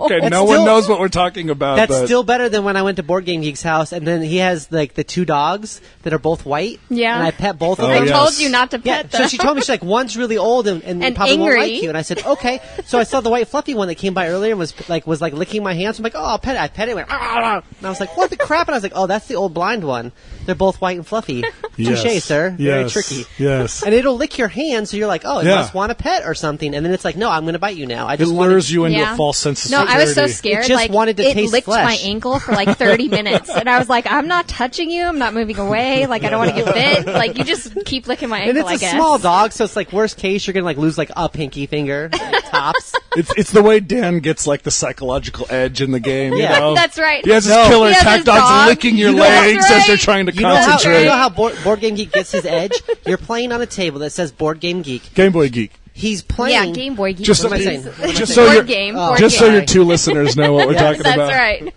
Okay, That's no one still- knows what we're talking about. That's but still better than when I went to Board Game Geek's house, and then he has like the 2 dogs that are both white. Yeah. And I pet both of Oh, I them. yes. told you not to Yeah, pet them. so she told me, she's like, one's really old and probably won't angry. like you. And I said, okay. So I saw the white fluffy one that came by earlier and was like licking my hands. I'm like, oh, I'll pet it. I pet it and went, "Arr!" And I was like, what the crap? And I was like, oh, that's the old blind one. They're both white and fluffy. Yes. Touche, sir. Very Yes. tricky. Yes. And it'll lick your hand, so you're like, oh, it Yeah. must want a pet or something. And then it's like, no, I'm going to bite you now. I It just lures you into Yeah. a false sense of No, security. I was so scared. It just like, wanted to it taste licked flesh. my ankle for like 30 minutes. And I was like, I'm not touching you. I'm not moving away. Like, I don't want to get bit. Like, you just keep licking my ankle, And I it's a guess. small dog, so it's like worst case, you're going to like lose like a pinky finger, like, tops. It's the way Dan gets like the psychological edge in the game. Yeah. You know? That's right. He has his No. killer He has attack his dogs dog. licking your You know- legs That's as right. they're trying to You know concentrate. how Board Game Geek gets his edge? You're playing on a table that says Board Game Geek. Game Boy Geek. He's playing. Yeah, Game Boy Geek. Just What am I so- saying? What am I just saying? so Board your game. Oh. Board just game. so your 2 listeners know what we're talking That's about. right.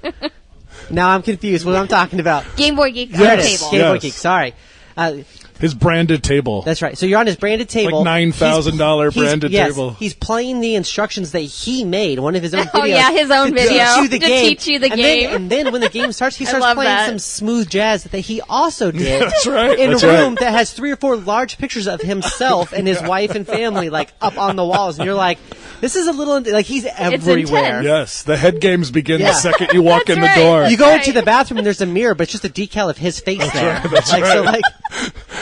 Now I'm confused. What I'm talking about? Game Boy Geek on There the it is. table. Game Boy Yes. Geek. Sorry. His branded table. That's right. So you're on his branded table. Like $9,000 He's- branded yes, table. He's playing the instructions that he made, one of his own videos. Oh, yeah, his own to video. Teach you the To game. teach you the And game. then when the game starts, he I starts love playing that. some smooth jazz that he also did. That's right. In That's a room right. that has 3 or 4 large pictures of himself and his wife and family like up on the walls. And you're like, this is a little, like he's everywhere. intense. Yes, the head games begin Yeah. the second you walk That's in the right. door. You go Right. into the bathroom and there's a mirror, but it's just a decal of his face there. That's like, right. So like,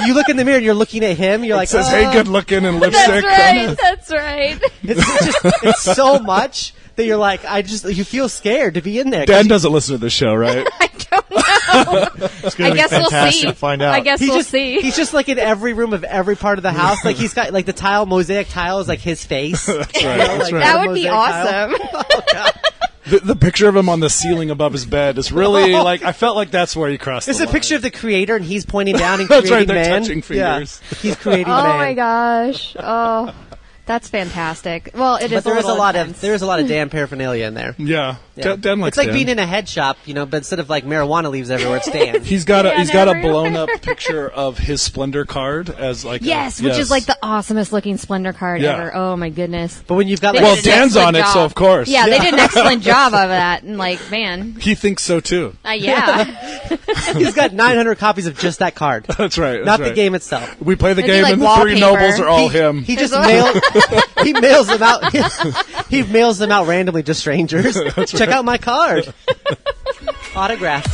you look in the mirror and you're looking at him. You're like, It says, "Oh." hey, good looking and That's lipstick. right. That's right. It's so much that you're like, you feel scared to be in there. 'Cause Dan doesn't listen to the show, right? I don't know. It's going I to be guess we'll fantastic see. to find out. I guess we'll just, see. He's just like in every room of every part of the house. Like he's got like the mosaic tile is like his face. That's right, that's right. That would be awesome. The picture of him on the ceiling above his bed is really like, I felt like that's where he crossed It's the a line. picture of the creator, and he's pointing down and That's creating right, they're man. touching fingers. Yeah, he's creating Oh man. my gosh. Oh, that's fantastic. Well, it is. But there is a little lot intense. of Dan paraphernalia in there. Yeah. Yeah. Dan likes it's like Dan. being in a head shop, but instead of like marijuana leaves everywhere, it's Dan. He's got a Dan he's got a everywhere. blown up picture of his Splendor card as like Yes, which is like the awesomest looking Splendor card Yeah. ever. Oh my goodness. But when you've got They like Well, did an Dan's excellent on it, so job. of course. Yeah, they did an excellent job of that. And like, man, He thinks so too. yeah. he's got 900 copies of just that card, That's right. That's not the right. game itself. We play the It'd be game like and the 3 wallpaper. nobles are all he, him. He just There's he mails them out. He mails them out randomly to strangers. Check out my card. Autographed.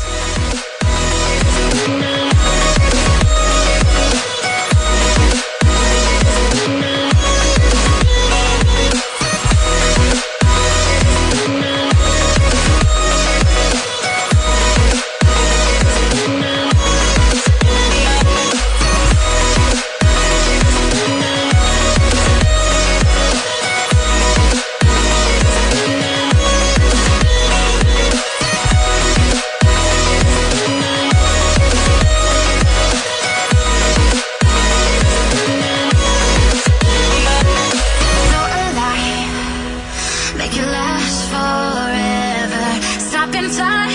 No lie, make it last forever. Stop in time,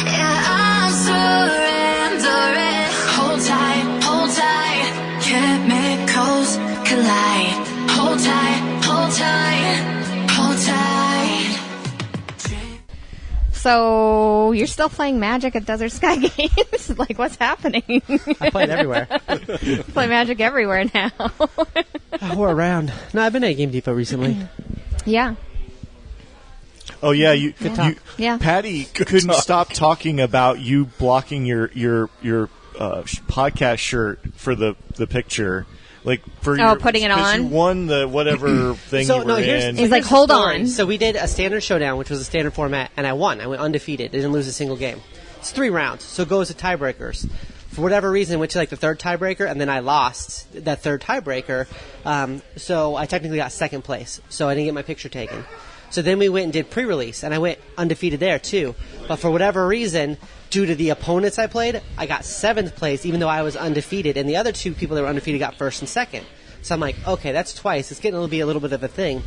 yeah, I'm surrendering. Hold tight, chemicals collide. Hold tight, hold tight, hold tight. So you're still playing Magic at Desert Sky Games? Like, what's happening? I play it everywhere. Play Magic everywhere now. We're around. No, I've been at Game Depot recently. Yeah. Oh yeah, you Yeah. Patty couldn't stop talking about you blocking your podcast shirt for the picture. Like for Oh, your, putting it 'cause You on? won the whatever thing So you no, were here's in. He's like, here's the hold story. on. So we did a standard showdown, which was a standard format, and I won. I went undefeated. I didn't lose a single game. It's 3 rounds, so it goes to tiebreakers. For whatever reason, went to like the 3rd tiebreaker, and then I lost that 3rd tiebreaker. So I technically got 2nd place. So I didn't get my picture taken. So then we went and did pre-release, and I went undefeated there too. But for whatever reason, due to the opponents I played, I got 7th place, even though I was undefeated, and the other 2 people that were undefeated got 1st and 2nd. So I'm like, okay, that's twice. It's getting to be a little bit of a thing.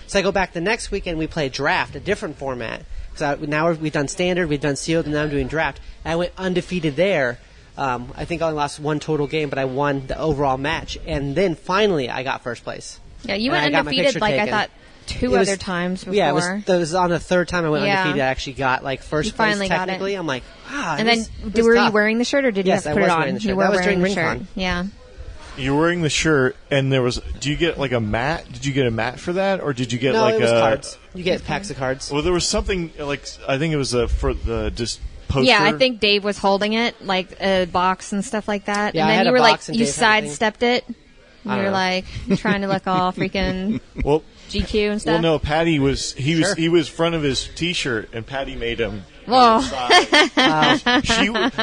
So I go back the next weekend. We play draft, a different format. Because now we've done standard, we've done sealed, and now I'm doing draft. And I went undefeated there I think I only lost one total game, but I won the overall match. And then finally, I got first place. Yeah, you And went I got my undefeated, picture like, taken. I thought, two It was- other times before. Yeah, it was on the third time I went Yeah. undefeated. I actually got like first You place finally got it. technically. I'm like, wow. And it then, was- it was were you tough. wearing the shirt, or did you Yes, have I to put was it on? wearing the shirt. You That were was wearing during the RinCon. shirt. Yeah. You're wearing the shirt, and there was. Do you get like a mat? Did you get a mat for that, or did you get No, like it was a cards. You get packs of cards. Well, there was something like I think it was for the just poster. Yeah, I think Dave was holding it, like a box and stuff like that. Yeah, and I then had you a were box like, and you Dave had a thing. sidestepped it. And I you were don't know. like trying to look all freaking Well, GQ and stuff. well, no. Patty was Sure. he was front of his T-shirt, and Patty made him. Whoa.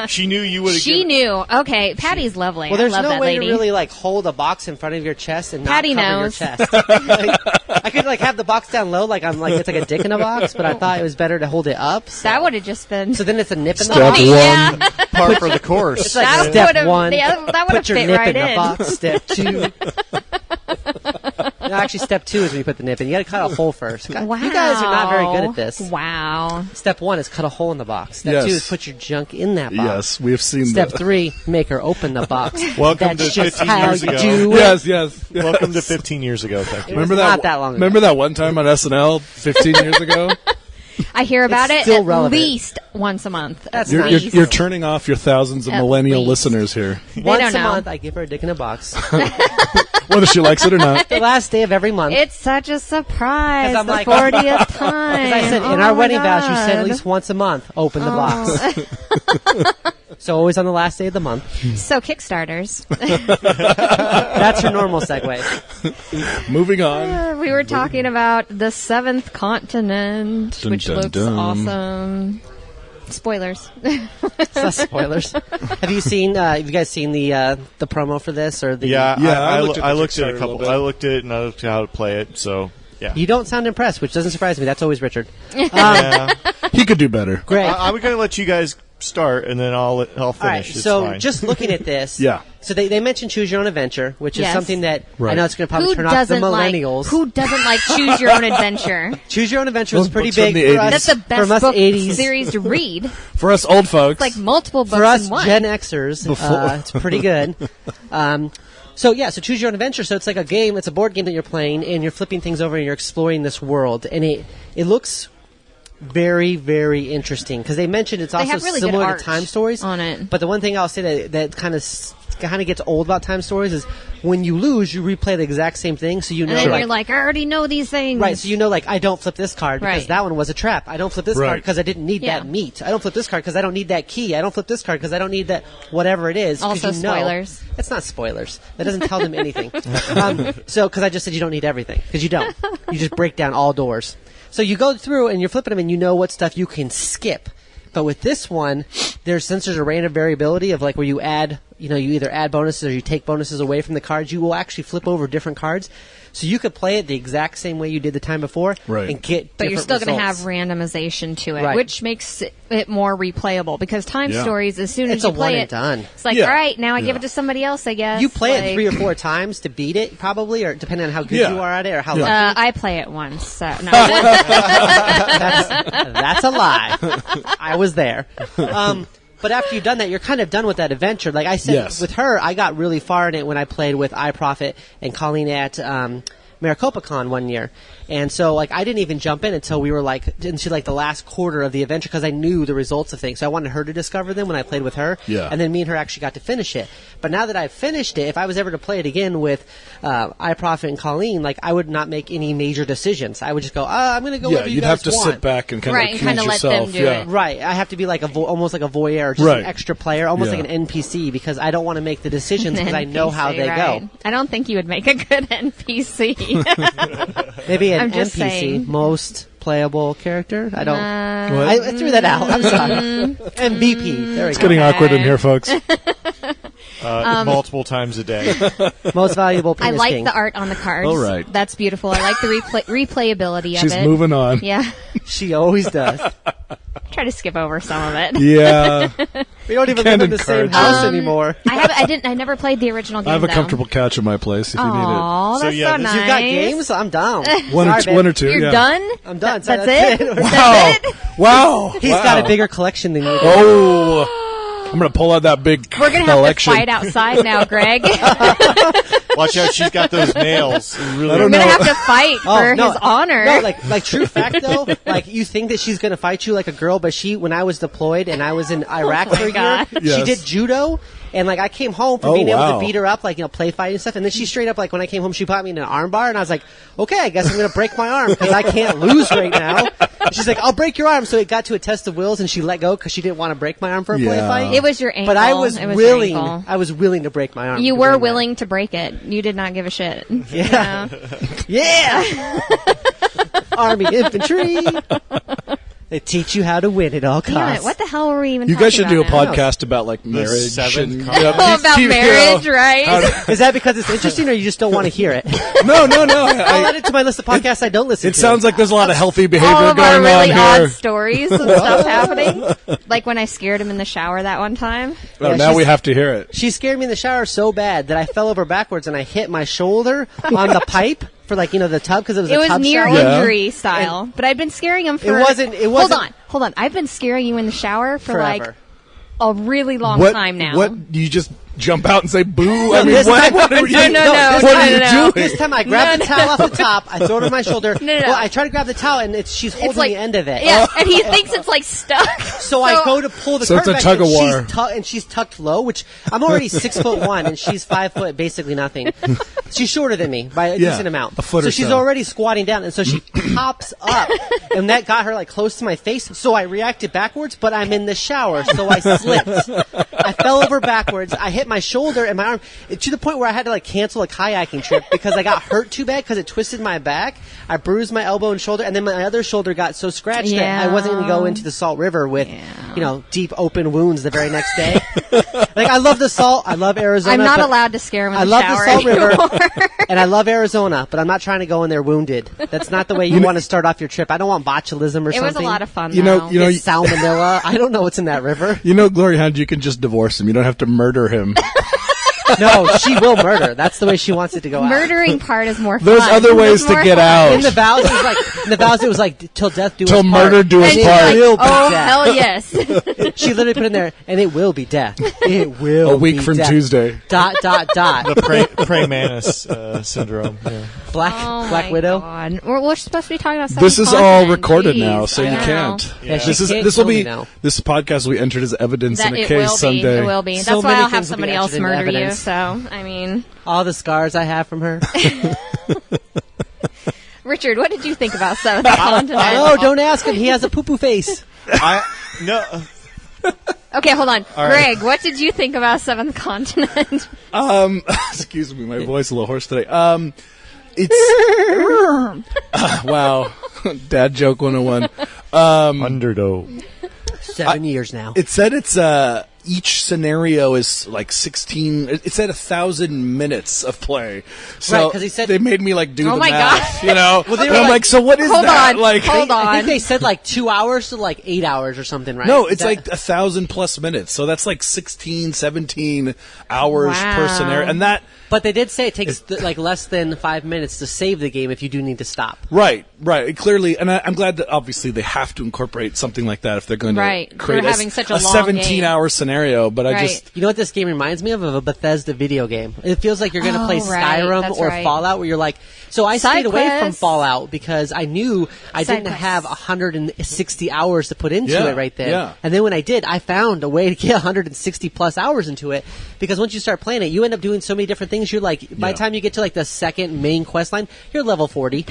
She knew you would have. She knew. Okay, Patty's lovely. Well, there's I love no that way lady. to really like hold a box in front of your chest and not Patty cover knows. your chest. Like, I could like have the box down low, like I'm like it's like a dick in a box, but I thought it was better to hold it up. So, That would have just been. so then it's a nip in the Step box. one. Yeah. Part for the course. It's like That step would've- one. yeah, that would've put your fit nip right in the in. box. Step two. No, actually, step two is when you put the nip in. You got to cut a hole first. Wow. You guys are not very good at this. Wow. Step one is cut a hole in the box. Step Yes. two is put your junk in that box. Yes, we have seen Step that. three, make her open the box. Welcome That's to just 15 how years you ago. do it. Yes, yes. Welcome to 15 years ago. Thank you. was Remember not that long ago. Remember that one time on SNL 15 years ago? I hear about It's it still at relevant. least once a month. That's You're, nice. you're turning off your thousands of At millennial least. listeners here, Once don't a know. month, I give her a dick in a box. whether she likes it or not. The last day of every month. It's such a surprise. 'Cause I'm the like- 40th time. As I said, in Oh our my wedding vows, you said at God. least once a month, open the box. So always on the last day of the month. So Kickstarters. That's her normal segue. Moving on. We were talking about the seventh continent, Dun, which dun, looks dun. awesome. Spoilers. It's not spoilers. Have you seen? Have you guys seen the promo for this or the? Yeah, Yeah, I I looked looked at at the it Kickstarter a a couple. little bit. I looked at it and I looked at how to play it. So yeah. You don't sound impressed, which doesn't surprise me. That's always Richard. Yeah. He could do better. Great. I'm going to let you guys start, and then I'll finish. All right, It's so fine. just looking at this, Yeah. So they mentioned choose your own adventure, which is Yes. something that I Right. know it's going to probably Who turn off the doesn't like? millennials. Who doesn't like choose your own adventure? Choose your own adventure was Those pretty books from big the for 80s. us. That's the best from us book 80s. series to read. For us old folks, Like multiple books For us in one. Gen Xers, it's pretty good. So choose your own adventure. So it's like a game. It's a board game that you're playing, and you're flipping things over, and you're exploring this world, and it looks very, very interesting because they mentioned it's also have really good similar art to Time Stories on it. But the one thing I'll say that kind of gets old about Time Stories is when you lose, you replay the exact same thing, so you know. and then like, you're like, I already know these things. right, so you know, like, I don't flip this card because Right. that one was a trap. I don't flip this Right. card because I didn't need Yeah. that meat. I don't flip this card because I don't need that key. I don't flip this card because I don't need that whatever it is. 'cause Also you know, spoilers. It's not spoilers. That doesn't tell them anything. Because I just said you don't need everything because you don't. You just break down all doors. So you go through and you're flipping them and you know what stuff you can skip. But with this one, since there's a random variability of like where you add, you either add bonuses or you take bonuses away from the cards, you will actually flip over different cards. So you could play it the exact same way you did the time before Right. and get But you're different still going to have results. randomization to it, Right. which makes it more replayable. Because Time Yeah. Stories, as soon as It's you a play one and it, done. it's like, Yeah. all right, now I give Yeah. it to somebody else, I guess. You play Like, it 3 or 4 times to beat it, probably, or depending on how good Yeah. you are at it or how Yeah. lucky. I play it once. So, no. That's a lie. I was there. But after you've done that, you're kind of done with that adventure. Like I said, Yes. with her, I got really far in it when I played with iProfit and Colleen at MaricopaCon one year. And so, like, I didn't even jump in until we were, like, into, like, the last quarter of the adventure because I knew the results of things. So I wanted her to discover them when I played with her. Yeah. And then me and her actually got to finish it. But now that I've finished it, if I was ever to play it again with iProfit and Colleen, like, I would not make any major decisions. I would just go, I'm going to go yeah, wherever you you'd guys have to want. sit back and kind Right, of and kinda let them yourself. do yeah. it. Right, I have to be like almost like a voyeur, just Right. an extra player, almost Yeah. like an NPC, because I don't want to make the decisions because I know how NPC, they right. go. I don't think you would make a good NPC. Maybe an I'm just NPC, saying. most playable character. I don't. What? I threw that out. I'm sorry. MVP. There we It's go. getting awkward in here, folks. multiple times a day. Most valuable. I penis like king. the art on the cards. All right. That's beautiful. I like the replayability of She's it. moving on. Yeah. She always does. Try to skip over some of it. Yeah. We don't even Can't live in the same encourage house it. anymore. I never played the original game. I have a though. comfortable couch in my place if you need Aw, So, that's yeah, so this- nice. You've got games. I'm down. it. One or two. You're yeah. done? I'm done. That's That's it? it. Wow. Wow. He's Wow. got a bigger collection than you do. Oh. I'm gonna pull out that big We're gonna have to fight outside now, Greg. Watch out, she's got those nails. Really, We're gonna have to fight for his honor. No, like true fact though, like you think that she's gonna fight you like a girl, but when I was deployed and I was in Iraq for a year, she did judo. And like I came home from being able to beat her up, like play fight and stuff, and then she straight up like when I came home, she put me in an arm bar, and I was like, okay, I guess I'm gonna break my arm because I can't lose right now. And she's like, I'll break your arm. So it got to a test of wills, and she let go because she didn't want to break my arm for a play fight. It was your ankle. But I was willing. I was willing to break my arm. You were willing to break it. You did not give a shit. Yeah, yeah. Army infantry. They teach you how to win at all costs. Damn it, what the hell were we even You talking guys should do a about now? podcast about like marriage. And, about marriage, right? Is that because it's interesting or you just don't want to hear it? No. I'll add it to my list of podcasts I don't listen to. It sounds like there's a lot of healthy behavior All of going our really on odd here. stories and stuff happening. Like when I scared him in the shower that one time. Oh, now we have to hear it. She scared me in the shower so bad that I fell over backwards and I hit my shoulder on the pipe for the tub because it was a tub near shower. injury style, but I'd been scaring him for. It wasn't. Hold on. I've been scaring you in the shower for forever. like a really long time now. What do you just jump out and say boo? I mean, this time- what are you No. What are you doing? This time I grabbed the towel off the top, I throw it on my shoulder. No. Well, I try to grab the towel and she's holding like, the end of it. Yeah, and he thinks it's like stuck. So I go to pull the So it's curtain a back tug of war. and she's tucked low, which I'm already 6'1" and she's 5 foot, basically nothing. She's shorter than me by a decent amount. a foot so or she's so. already squatting down, and so she pops up, and that got her like close to my face. So I reacted backwards, but I'm in the shower, so I slipped. I fell over backwards. I hit my shoulder and my arm to the point where I had to like cancel a kayaking trip because I got hurt too bad because it twisted my back. I bruised my elbow and shoulder, and then my other shoulder got so scratched that I wasn't going to go into the Salt River with deep open wounds the very next day. Like I love the salt. I love Arizona. I'm not allowed to scare him in I the love shower the Salt anymore. River, and I love Arizona, but I'm not trying to go in there wounded. That's not the way you want to start off your trip. I don't want botulism or It something. was a lot of fun. You know, It's salmonella. I don't know what's in that river. You know, GloryHoundd, you can just divorce him. You don't have to murder him. No, she will murder. That's the way she wants it to go out. Murdering part is more fun. There's other ways It's to more get fun. out. In the vows, it was like till death do us Till part. murder do us And part. you're Will like, be oh, death. hell yes. She literally put in there, and it will be death. It will. A week be from death. Tuesday. Dot. the prey mantis syndrome. Yeah. Black Widow. God. We're supposed to be talking about This is Seventh all Continent. recorded Jeez, now, so I you know. can't. Yeah, she This can't will kill me be now. this podcast will be entered as evidence That in a it case will someday. be. It will be. So That's why many I'll have things will be somebody else entered into murder you. evidence. So, I mean, All the scars I have from her. Richard, what did you think about Seventh Continent? Oh, don't ask him. He has a poo-poo face. No. Okay, hold on. All right. Greg, what did you think about Seventh Continent? Excuse me, my voice is a little hoarse today. It's wow, dad joke 101. Underdog. 7 years now. It said it's each scenario is like 16. It said 1,000 minutes of play. So Right, 'cause he said- they made me like do Oh the my math. gosh. You know, Well, they and were I'm like- like, so what is Hold that? on, Like, hold on. I think they said like 2 hours to like 8 hours or something, right? no, it's That- like 1,000 plus minutes. So that's like 16, 17 hours per Wow. scenario, and that. But they did say it takes like less than 5 minutes to save the game if you do need to stop. Right. It clearly, and I'm glad that obviously they have to incorporate something like that if they're going to Right. create They're having such a long 17-hour scenario. But I Right. just You know what this game reminds me of? Of a Bethesda video game. It feels like you're going to play right. Skyrim That's or right. Fallout where you're like, so I Side stayed away from quests. Fallout because I knew I Side didn't quests. have 160 hours to put into Yeah, it right there. yeah. And then when I did, I found a way to get 160 plus hours into it because once you start playing it, you end up doing so many different things. You're like, by Yeah. the time you get to like the second main quest line, you're level 40.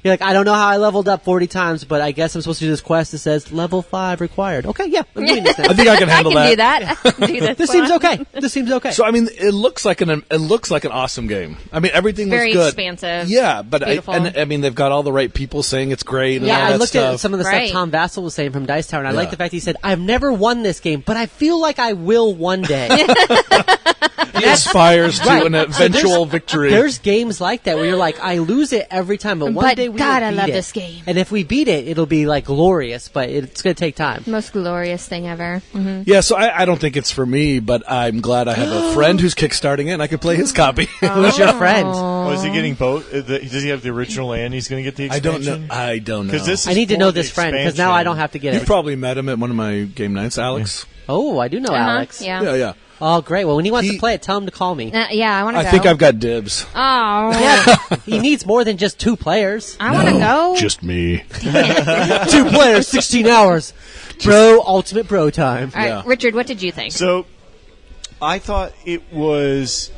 You're like, I don't know how I leveled up 40 times, but I guess I'm supposed to do this quest that says level 5 required. Okay, yeah, I'm doing this now. I think I can handle I can that. do that. I can do this. This seems okay. This seems okay. So I mean, it looks like an awesome game. I mean, everything Very looks good. expansive. Yeah, but Beautiful. I mean, they've got all the right people saying it's great. And Yeah, all I that looked stuff. at some of the Right. stuff Tom Vassell was saying from Dice Tower, and I Yeah. like the fact he said, I've never won this game, but I feel like I will one day. He aspires to Right. an eventual victory. There's games like that where you're like, I lose it every time, but one But day we God, will I beat love it. this game. And if we beat it, it'll be like glorious, but it's going to take time. Most glorious thing ever. Mm-hmm. Yeah, so I don't think it's for me, but I'm glad I have a friend who's kickstarting it, and I can play his copy. Who's your friend? Oh, is he getting both? Does he have the original and he's going to get the I expansion? don't know. Because this I need to know this friend because now I don't have to get You've it. probably met him at one of my game nights, Alex. Oh, I do know Alex. Yeah. Yeah. Oh, great. Well, when he wants He- to play it, tell him to call me. Yeah, I want to go. I think I've got dibs. Oh. Yeah, he needs more than just 2 players. I want to go. Just me. 2 players, 16 hours. Bro, ultimate bro time. All right, Yeah. Richard, what did you think? So, I thought it was,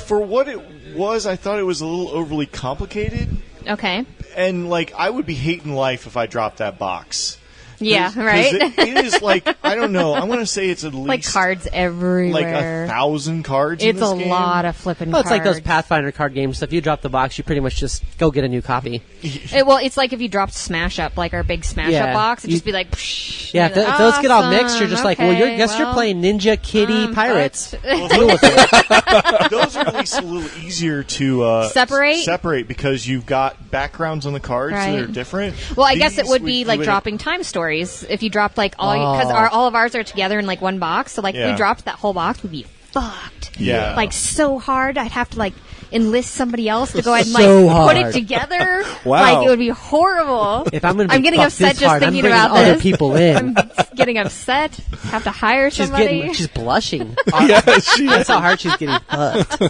for what it was, I thought it was a little overly complicated. Okay. And, like, I would be hating life if I dropped that box. Yeah, 'Cause right? it is, like, I don't know, I want to say it's at least... Like cards everywhere. Like 1,000 cards in It's this a game. lot of flipping Well, it's cards. like those Pathfinder card games. So if you drop the box, you pretty much just go get a new copy. It's like if you dropped Smash Up, like our big Smash Yeah. Up box, it'd You- just be like, psh, Yeah, and if, you're if those get all mixed, you're awesome, just like, well, okay, you're playing Ninja Kitty Pirates. Well, Deal with it. those are at least a little easier to Separate? because you've got backgrounds on the cards that Right. are different. Well, I guess it These would be you like would- dropping time stories if you dropped like all because Oh. all of ours are together in like one box. So like if Yeah. we dropped that whole box, we'd be fucked. Yeah. Like so hard, I'd have to like enlist somebody else to go ahead and So like put it hard. together. Wow. Like it would be horrible. If I'm going to I'm getting upset just hard, thinking I'm bringing about other this. people in. I'm getting upset. Have to hire somebody. She's blushing. Yeah, she That's how hard she's getting fucked.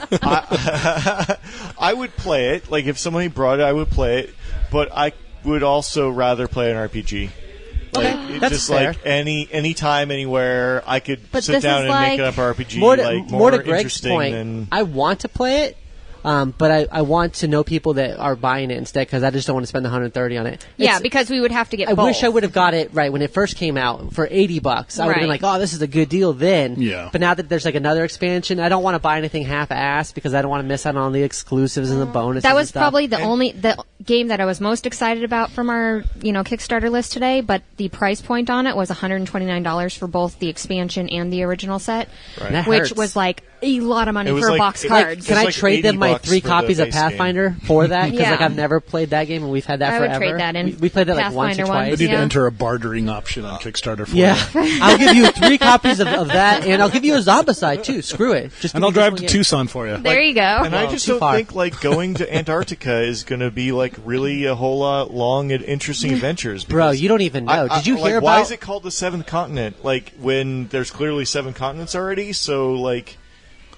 I would play it. Like if somebody brought it, I would play it. But I would also rather play an RPG. Like, it's that's just fair. like any time, anywhere, I could But sit this down is and make like- an up RPG. More to, like, more to Greg's interesting point, than I want to play it, but I want to know people that are buying it instead because I just don't want to spend $130 on it. yeah, It's- because we would have to get. I both. wish I would have got it right when it first came out for $80. I would have been Right. like, "Oh, this is a good deal." Then, Yeah. But now that there's like another expansion, I don't want to buy anything half-assed because I don't want to miss out on the exclusives and the bonuses. That and was stuff. probably the game that I was most excited about from our Kickstarter list today. But the price point on it was $129 for both the expansion and the original set, Right. That which hurts. was like a lot of money It was for like- a box it- cards. Can It's I like trade them my $80 3 for the copies of base game. Pathfinder for that? Because like Yeah. I've never played that game and we've had that I would forever. trade that in. We played that like once or Pathfinder ones, twice. I need to Yeah. enter a bartering option on Kickstarter for Yeah, you. I'll give you 3 copies of that, and I'll give you a Zombicide too. Screw it, just And give I'll me drive this to one game. Tucson for you. there you go. And I Well, just too don't far. think like going to Antarctica is going to be like really a whole lot long and interesting adventures. Bro, because you don't even know. Did you like, hear why about? is it called the Seventh Continent? Like when there's clearly 7 continents already. So like,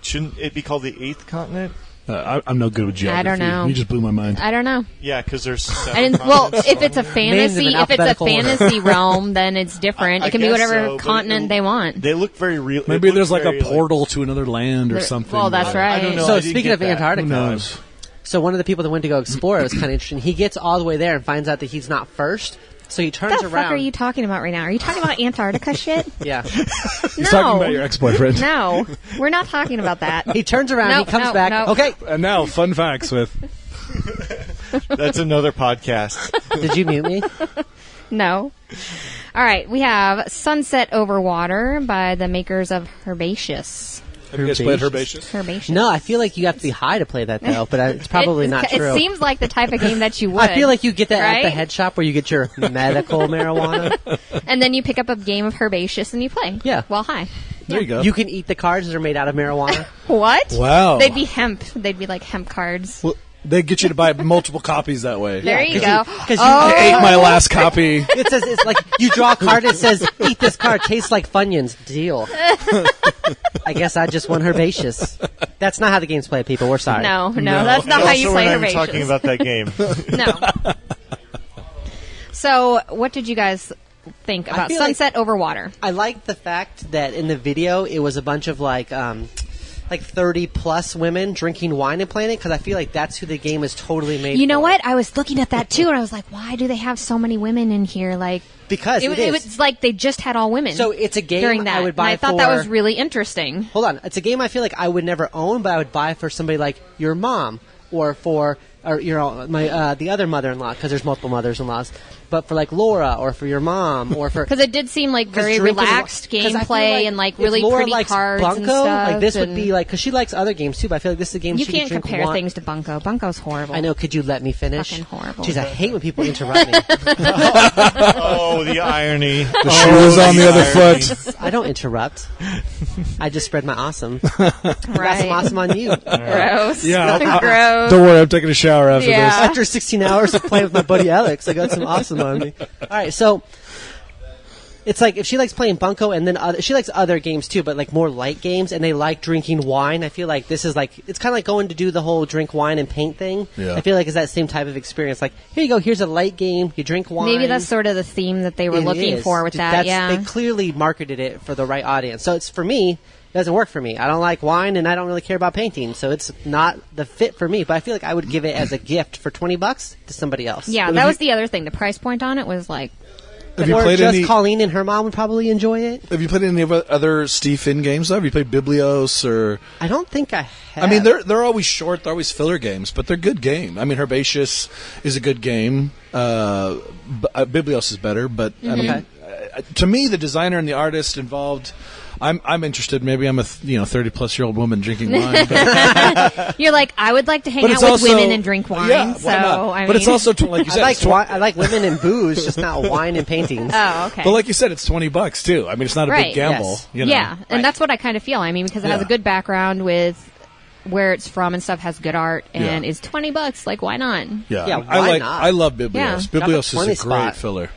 shouldn't it be called the 8th continent? I'm no good with geography. I don't know. You just blew my mind. I don't know. Yeah, because there's 7 I didn't. Well, continents if it's a on there. fantasy, in if it's a alphabetical order. fantasy realm, then it's different. I It can be guess whatever so, but continent it- they want. They look very real. Maybe it there's looked like a very, portal to another land or There- something. well, that's but right. I don't know. So I didn't speaking get of that. Antarctica, Who knows? so one of the people that went to go explore it was kind of interesting. He gets all the way there and finds out that he's not first, so he turns What the around. fuck are you talking about right now? Are you talking about Antarctica shit? Yeah, He's talking about your ex-boyfriend. No, we're not talking about that. he turns around. No, he comes no, back. no. Okay, And now, fun facts with... That's another podcast. did you mute me? No. All right, we have Sunset Over Water by the makers of Herbaceous. Have you guys played Herbaceous? Herbaceous. No, I feel like you have to be high to play that though, but it's probably not true. It seems like the type of game that you would. I feel like you get that at the right? head shop where you get your medical marijuana. And then you pick up a game of Herbaceous and you play. Yeah. Well, hi. There you go. You can eat the cards that are made out of marijuana. What? Wow. They'd be hemp. They'd be like hemp cards. Well, they get you to buy multiple copies that way. There you 'cause go. Because I ate my last copy. it says it's like you draw a card. It says eat this card. Tastes like Funyuns. Deal. I guess I just won Herbaceous. That's not how the game's played, people. We're sorry. No, that's not how you Also, play we're not even Herbaceous. talking about that game. No. So, what did you guys think about feel like- Sunset Over Water? I like the fact that in the video it was a bunch of like 30 plus women drinking wine and playing it because I feel like that's who the game is totally made. You know for. what? I was looking at that too, and I was like, why do they have so many women in here? Like, Because it is. was like they just had all women. So it's a game during that. I would buy and I thought for. that was really interesting. Hold on, it's a game I feel like I would never own, but I would buy for somebody like your mom or for my the other mother-in-law because there's multiple mothers-in-laws. But for like Laura or for your mom or for Because it did seem like very drinking- relaxed 'cause I feel gameplay and like if really Laura pretty likes cards Bunko, and stuff. like this would and be like because she likes other games too. But I feel like this is a game you she can't can drink compare one- things to Bunko. Bunko's horrible. I know. Could you let me finish? Fucking horrible. Jeez, I hate when people interrupt me. Oh, the irony. The shoe is on the other foot. I don't interrupt. I just spread my awesome. I got some Right. awesome on you. Gross. Yeah, Gross. Don't worry, I'm taking a shower after Yeah. this. After 16 hours of playing with my buddy Alex, I got some awesome on me. All right, so It's like if she likes playing Bunko and then she likes other games too, but like more light games, and they like drinking wine. I feel like this is like it's kind of like going to do the whole drink wine and paint thing. Yeah. I feel like it's that same type of experience. Like here you go, here's a light game, you drink wine. Maybe that's sort of the theme that they were It looking is. for with that. Yeah. They clearly marketed it for the right audience. So it's for me. It doesn't work for me. I don't like wine, and I don't really care about painting, so it's not the fit for me. But I feel like I would give it as a gift for $20 to somebody else. Yeah, that was the other thing. The price point on it was like, Have you Or played just any? Colleen and her mom would probably enjoy it. Have you played any of other Steve Finn games? Though? Have you played Biblios or? I don't think I have. I mean, they're always short. They're always filler games, but they're good game. I mean, Herbaceous is a good game. Biblios is better, but I mean, to me, the designer and the artist involved. I'm interested. Maybe I'm a 30-plus-year-old woman drinking wine. But, you're like, I would like to hang but out it's with also, women and drink wine. Yeah, so why not? I mean, but it's also like you said. I like women and booze, just not wine and paintings. oh, okay. But like you said, it's $20 too. I mean, it's not a Right. big gamble. Yes. You know? Yeah, and that's what I kind of feel. I mean, because it has Yeah. a good background with where it's from and stuff, has good art, and Yeah. is $20. Like, why not? Yeah, Yeah, why not? I love Biblios. Yeah. Biblios Got the is a 20 great spot. filler.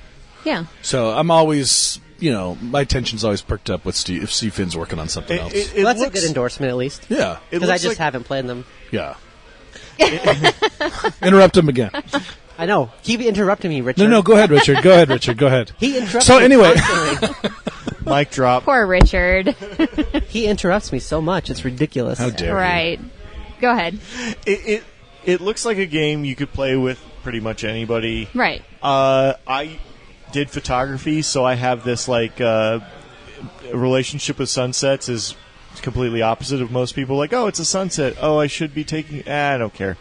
Yeah. So I'm always, my attention's always perked up with Steve. If Steve Finn's working on something else. Well, that's a good endorsement, at least. Yeah, Because I just haven't played them. yeah. Interrupt him again. I know. Keep interrupting me, Richard. No, go ahead, Richard. Go ahead. He interrupts So me anyway. constantly. Mic drop. Poor Richard. He interrupts me so much. It's ridiculous. How dare you. Right. Go ahead. It looks like a game you could play with pretty much anybody. Right. I did photography, so I have this relationship with sunsets is completely opposite of most people. Like, oh, it's a sunset. Oh, I should be taking. I don't care.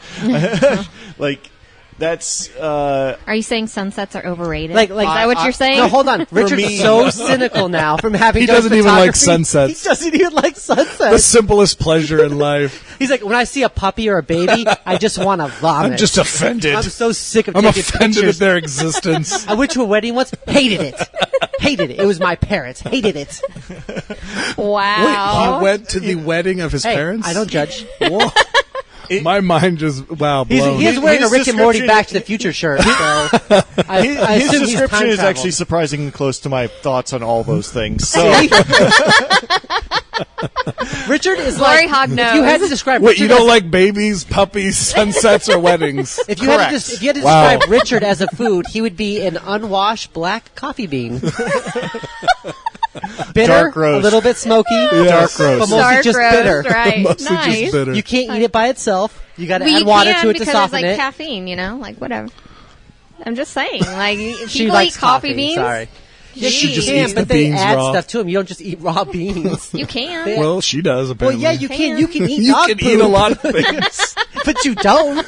Like, that's. Are you saying sunsets are overrated? Like, is that what you're saying? No, hold on. Richard's me- so cynical now from having He done doesn't even like photography. sunsets. He doesn't even like The sunsets. simplest pleasure in life. He's like, when I see a puppy or a baby, I just want to vomit. I'm just offended. I'm so sick of I'm taking offended pictures. at their existence. I went to a wedding once. Hated it. Hated it. It was my parents. Hated it. Wow. He went to the wedding of his Hey, parents? I don't judge. Whoa. My mind just, blown. He is wearing a His Rick and Morty description- Back to the Future shirt. So I His assume he's description time is travel. actually surprisingly close to my thoughts on all those things. So Richard is Glory like, Hog if you had to knows. describe Wait, Richard you don't as- like babies, puppies, sunsets, or weddings? if you had Correct. to, if you had to Wow. describe Richard as a food, he would be an unwashed black coffee bean. Bitter, Dark roast. a little bit smoky, Yes. Dark roast. but mostly Dark just roast, bitter. right? Mostly just Nice. bitter. You can't eat it by itself. You got to Well, add you water can to it because to soften there's like it. caffeine, like whatever. I'm just saying, like She people likes eat coffee beans. Sorry. Jeez. She just Yeah, eats but the they beans add raw. stuff to them. You don't just eat raw beans. You can. They- Well, she does, Well, apparently. yeah, you can. You can eat You dog can poop, eat a lot of things. but you don't.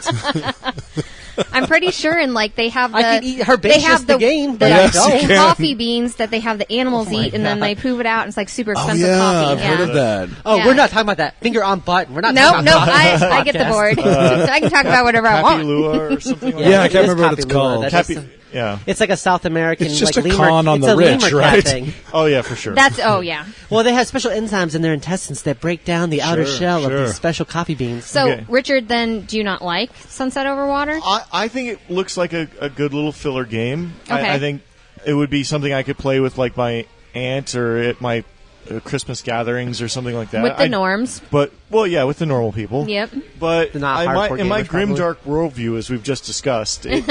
I'm pretty sure, and like they have the I can eat they herbaceous have the game, but Yes, I you don't. can. coffee beans that they have the animals Oh my eat, and then they poop it out, and it's like super Oh, expensive yeah, coffee. I've heard of that. Oh, Yeah. we're not talking about that. Finger on button. We're not. No, talking no, about that I get the podcast. board. I can talk about whatever I want. Kapilua or something like Yeah, I it can't is remember what it's Kapilua. called. That's that. just- Yeah. It's like a South American. It's just like a lemur, con on it's the a rich, lemur cat right? Thing. Oh yeah, for sure. That's yeah. Well, they have special enzymes in their intestines that break down the outer Sure, shell sure. of these special coffee beans. So, Okay. Richard, then do you not like Sunset Over Water? I think it looks like a good little filler game. Okay. I think it would be something I could play with like my aunt or at my Christmas gatherings or something like that. With the norms. But yeah, with the normal people. Yep. But The not hardcore in my gamers, grim probably. dark worldview, as we've just discussed, it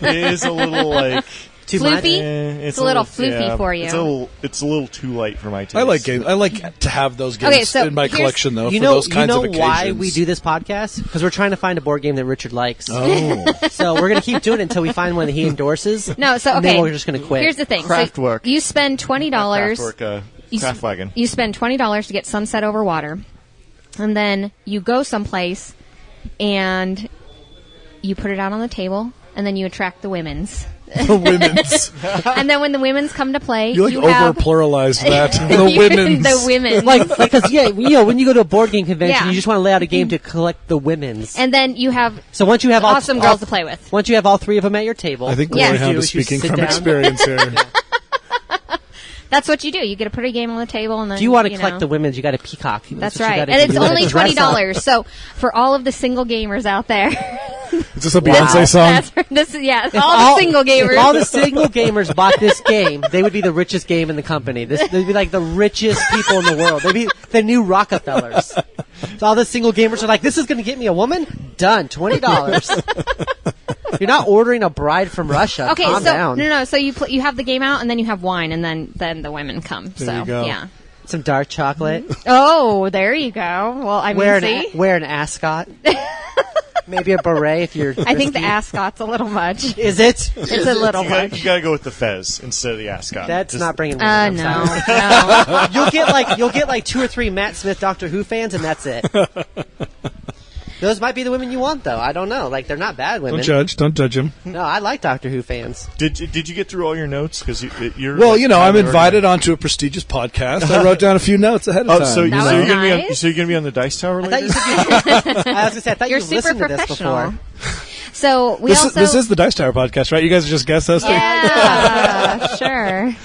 is a little like Too much. Floofy? it's a little floofy for you. It's a little too light for my taste. I like games. I like to have those games Okay, so in my here's- collection, though, You for know, those kinds of occasions. why we do this podcast? Because we're trying to find a board game that Richard likes. Oh. So we're gonna keep doing it until we find one that he endorses. No, so and okay. then we're just gonna quit. Here's the thing. Kraftwerk. So you spend $20. Kraftwerk, You s- Kraftwagen. You spend $20 to get Sunset Over Water, and then you go someplace and you put it out on the table, and then you attract the women's. The women's. And then when the women's come to play, You like have over-pluralized that. The women's. the women. like, because when you go to a board game convention, Yeah. you just want to lay out a game to collect the women's. And then you have So once you have awesome girls to play with. once you have all three of them at your table, I think Yes. Glory Hound You is do, you speaking sit from down. experience here. That's what you do. You get to put a game on the table, and then if you want to know. collect the women's, you got to peacock. That's what you right, gotta and do. it's You gotta only dress up. $20. So for all of the single gamers out there, Is this a Beyonce song? All the single gamers. If all the single gamers bought this game, they would be the richest game in the company. They'd be like the richest people in the world. They'd be the new Rockefellers. So all the single gamers are like, this is going to get me a woman? Done. $20. You're not ordering a bride from Russia. Okay, Calm down. No. So you have the game out, and then you have wine, and then the women come. There you go. Yeah. Some dark chocolate. Oh, there you go. Well, I mean, Wear an ascot. Maybe a beret if you're. I think the ascot's a little much. Is it? It's a little much. You gotta go with the fez instead of the ascot. That's not bringing women. I'm No. sorry. You'll get like 2 or 3 Matt Smith Doctor Who fans, and that's it. Those might be the women you want, though. I don't know. Like, they're not bad women. Don't judge him. No, I like Doctor Who fans. Did you get through all your notes? Because you're. Well, I'm invited onto a prestigious podcast. I wrote down a few notes ahead of time. So That was you're gonna be on, nice. so you're gonna be on the Dice Tower I later? thought You're you've super listened to this professional. before. So we also. This is the Dice Tower podcast, right? You guys are just guest hosting. Yeah, sure.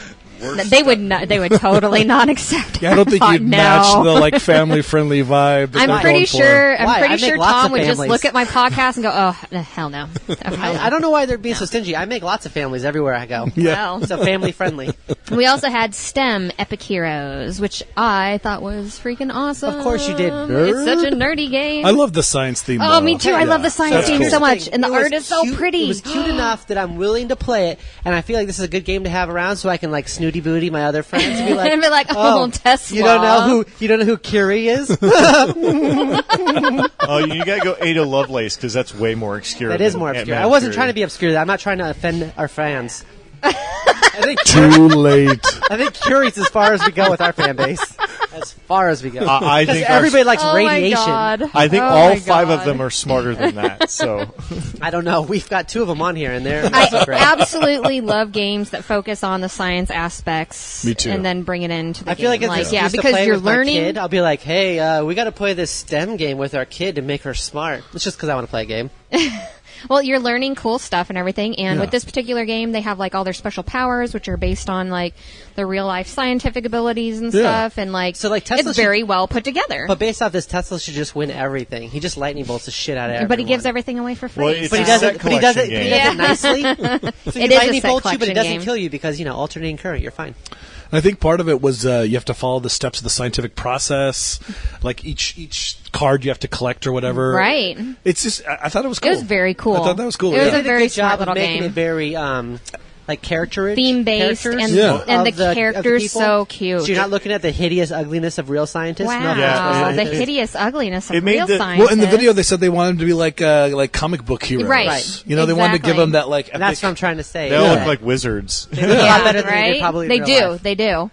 They would totally not accept. Yeah, I don't think you'd no. match the family-friendly vibe. that I'm they're pretty going for. sure. I'm Why? I pretty make sure lots Tom of would just families. look at my podcast and go, "Oh, hell no." I don't know why they're being so stingy. I make lots of families everywhere I go. Well, So family friendly. we also had STEM Epic Heroes, which I thought was freaking awesome. Of course you did. It's such a nerdy game. I love the science theme. Oh, though. me too. I love the science That's theme cool. so much, and the It was art is so cute- pretty. It was cute enough that I'm willing to play it, and I feel like this is a good game to have around, so I can snooty booty my other friends and be like, And be like, "Oh, Tesla." You don't know who Curie is? Oh, you gotta go Ada Lovelace because that's way more obscure. That is than more Aunt obscure. Mad I wasn't Curie. trying to be obscure. I'm not trying to offend our fans. I think Too late. I think Curie's as far as we go with our fan base. As far as we go. I Because think everybody likes Oh radiation. my god! I think Oh all my 5 of God. them are smarter than that. So I don't know. We've got 2 of them on here, and they're not so I great. absolutely love games that focus on the science aspects. Me too. And then bring it into the I game. feel like it's yeah, just to because play you're with my learning. kid, I'll be like, "Hey, we got to play this STEM game with our kid to make her smart." It's just because I want to play a game. Well, you're learning cool stuff and everything, and Yeah. with this particular game, they have like all their special powers, which are based on like the real life scientific abilities and Yeah. stuff, and So, like, Tesla it's very well put together. But based off this, Tesla should just win everything. He just lightning bolts the shit out of everyone. But he gives everything away for free. Well, it's But he a does set it. But he does it. collection But he game. does it nicely. So It he is a lightning set bolts you, but collection it doesn't game. kill you because alternating current. You're fine. I think part of it was you have to follow the steps of the scientific process. Like each card you have to collect or whatever. Right. It's just I thought it was cool. It was very cool. I thought that was cool. It was yeah. a very good job smart little of making game. it very like character Theme based, and Yeah. and the of the characters people. so cute. So you're not looking at the hideous ugliness of real scientists. Wow, No, Yeah, the it- hideous ugliness of it made real the- science. Well, in the video they said they wanted them to be like comic book heroes. Right. You know, they wanted to give Exactly. them that like epic. And that's what I'm trying to say. They all Yeah. look like wizards. They look a lot better than they right? did probably in They real do. life. They do.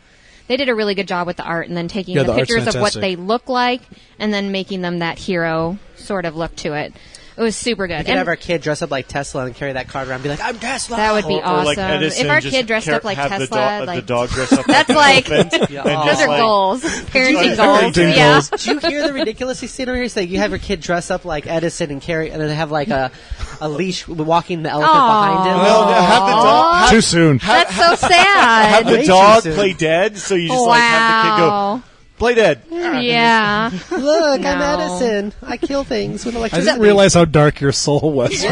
They did a really good job with the art and then taking Yeah, the the art's pictures of what fantastic. they look like and then making them that hero sort of look to it. It was super We good. could And have our kid dress up like Tesla and carry that card around and be like, "I'm Tesla." that would be Or awesome. like Edison, if our just kid dressed up like have Tesla, the like dog dress up. that's like, like an elephant, Yeah, and oh. those just are like, goals, parenting Parenting goals. Yeah. goals. Do you hear the ridiculous scene over here? So you have your kid dress up like Edison and carry, and then have like a leash walking the elephant behind him. Well, have the dog. Too soon. That's so Have sad. the Way too dog soon. play dead, so you just like have the kid go Wow. play dead. Yeah. Look, I'm No. Edison. I kill things with I electricity. didn't realize how dark your soul was.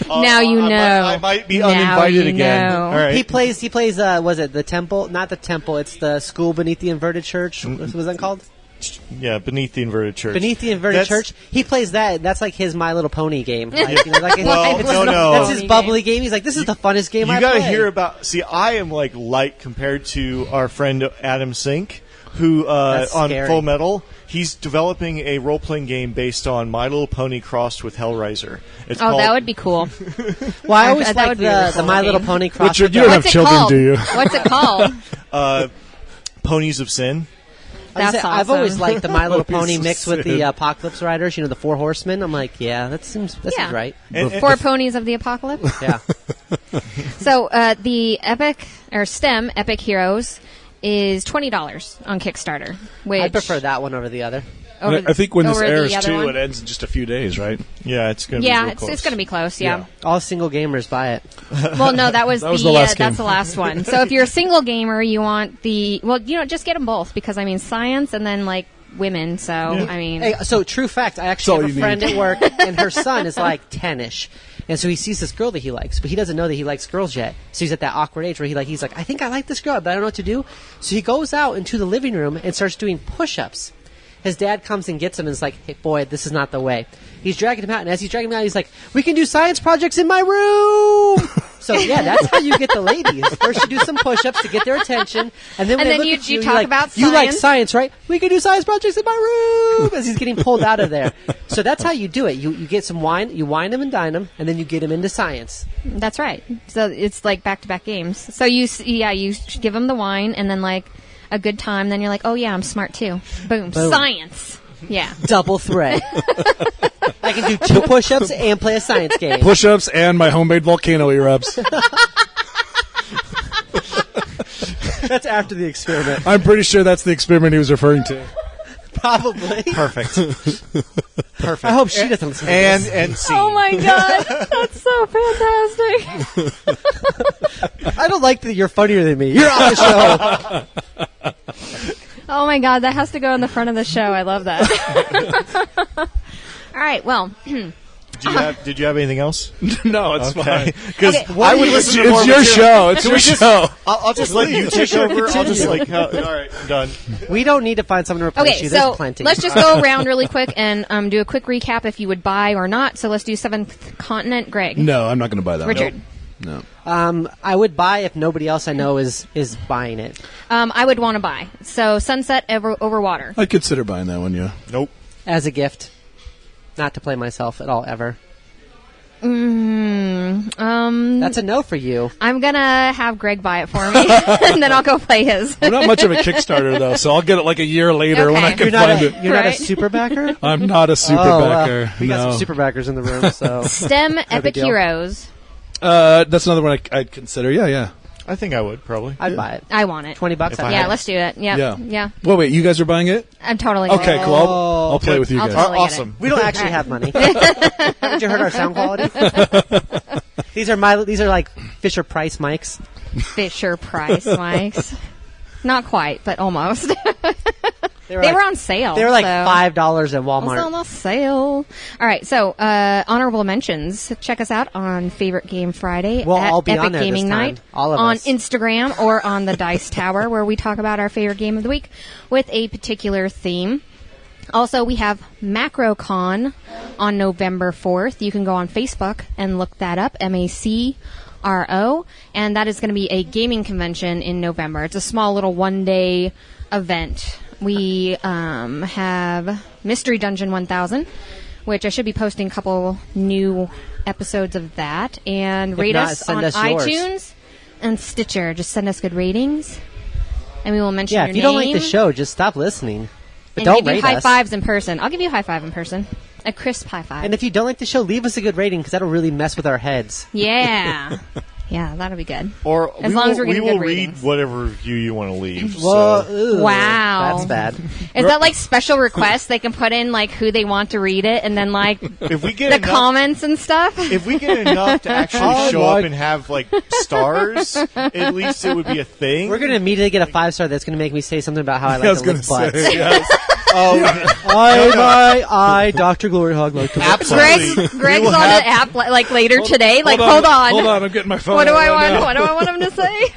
Now you know. I might be Now uninvited you again. know. All right. He plays. Was it the temple? Not the temple. It's the school beneath the inverted church. What was that called? Yeah, beneath the inverted church. Beneath the inverted That's- church. He plays that. That's like his My Little Pony game. Like, you know, like Well, it's- no. That's his bubbly game. He's like, this is the funnest game You I got to play. hear about. See, I am like light compared to our friend Adam Sink, who That's on scary. Full Metal. He's developing a role-playing game based on My Little Pony crossed with Hellraiser. It's Oh, called, that would be cool. Well, I always That like would be a really the cool My Little game. Pony cross. Richard, with you the- don't have What's it children, called? do you? What's it called? Ponies of Sin. That's I've always awesome. liked the My Little Ponies Pony of mixed with Sin. the Apocalypse Riders. You know, the Four Horsemen. I'm like, yeah, that seems right. And- Four Ponies of the Apocalypse. Yeah. So the Epic or STEM Epic Heroes is $20 on Kickstarter. Which I prefer that one over the other. over I think when this over the airs other too, one. it ends in just a few days, right? Yeah, it's going to be Yeah, real it's close. going to be close. Yeah. All single gamers buy it. Well, no, that was That was the last game. that's the last one. So if you're a single gamer, you want just get them both because I mean science and then like women. So I mean, Hey, so true fact, I actually That's have all a friend you need. at work, and her son is like 10-ish. And so he sees this girl that he likes, but he doesn't know that he likes girls yet. So he's at that awkward age where he's like, I think I like this girl, but I don't know what to do. So he goes out into the living room and starts doing push-ups. His dad comes and gets him and is like, hey, boy, this is not the way. He's dragging him out, and as he's dragging him out, he's like, we can do science projects in my room! So, yeah, that's how you get the ladies. First, you do some push-ups to get their attention, and then when And they then look you- at you, you you're talk like, about you like science. science, right? We can do science projects in my room! As he's getting pulled out of there. So that's how you do it. You get some wine, you wine him and dine him, and then you get him into science. that's right. So it's like back-to-back games. So you give them the wine, and then like a good time. Then you're like, oh yeah, I'm smart too. Boom. Science. Yeah. Double threat. I can do 2 push-ups and play a science game. Push-ups and my homemade volcano erupts. That's after the experiment. I'm pretty sure that's the experiment he was referring to. Probably. Perfect. Perfect. I hope she doesn't listen to this. And scene. Oh my god, that's so fantastic. I don't like that you're funnier than me. You're on the show. Oh my god, that has to go in the front of the show. I love that. All right, well, Did you have anything else? No, it's Okay. fine. Because Okay. I would listen to more It's your material. show. It's your show. I'll just let you take Sure, over. I'll just continue. all right, I'm done. We don't need to find someone to replace okay, you. There's so plenty. let's just go around really quick and do a quick recap if you would buy or not. So let's do Seventh Continent. Greg. No, I'm not going to buy that one. Richard. No. I would buy if nobody else I know is buying it. I would want to buy. So Sunset over Water. I'd consider buying that one, yeah. Nope. As a gift. Not to play myself at all, ever. That's a no for you. I'm going to have Greg buy it for me, and then I'll go play his. I'm not much of a Kickstarter, though, so I'll get it like a year later when I Okay. can You're not find a, it. you're not a Right. super backer? I'm not a super backer. We got no. some super backers in the room, so. STEM Epic big deal. Heroes. That's another one I'd consider. Yeah. I think I would probably. I'd buy it. I want it. $20. If I I'd Yeah, buy it. let's do it. Yeah. Yeah. Well, wait, you guys are buying it? I'm totally Okay, cool. I'll play with you I'll guys. totally get Awesome. We don't actually have money. Haven't you heard our sound quality? These are like Fisher Price mics. Fisher Price mics. Not quite, but almost. They like- were on sale. They were like so. $5 at Also Walmart. on the sale. All right, so honorable mentions. Check us out on Favorite Game Friday We'll at all be Epic on there Gaming this time. Night All of on us. Instagram or on the Dice Tower, where we talk about our favorite game of the week with a particular theme. Also, we have MacroCon on November 4th. You can go on Facebook and look that up, MACRO, and that is going to be a gaming convention in November. It's a small little one-day event. We have Mystery Dungeon 1000, which I should be posting a couple new episodes of that, and rate not, us send on us yours. iTunes and Stitcher. Just send us good ratings, and we will mention Yeah, your if you don't like name the show, just stop listening. But and don't give you rate high us. fives in person. I'll give you a high five in person. A crisp high five. And if you don't like the show, leave us a good rating because that'll really mess with our heads. Yeah. Yeah, that'll be good. Or As we long will, as we're getting we will good read ratings. whatever review you want to leave. Whoa, So. ooh, Wow. That's bad. Is that like special requests? They can put in like who they want to read it and then like If we get the enough, comments and stuff? if we get enough to actually Oh show my- up and have like stars, at least it would be a thing. We're going to immediately get a 5-star that's going to make me say something about how I I like was to going lick to butts. say, yes. I, Dr. GloryHoundd, like to lick butts. Absolutely. Greg's on have- the app like later today. Like, hold on. Hold on, I'm getting my phone. What do out I right want? now. What do I want him to say?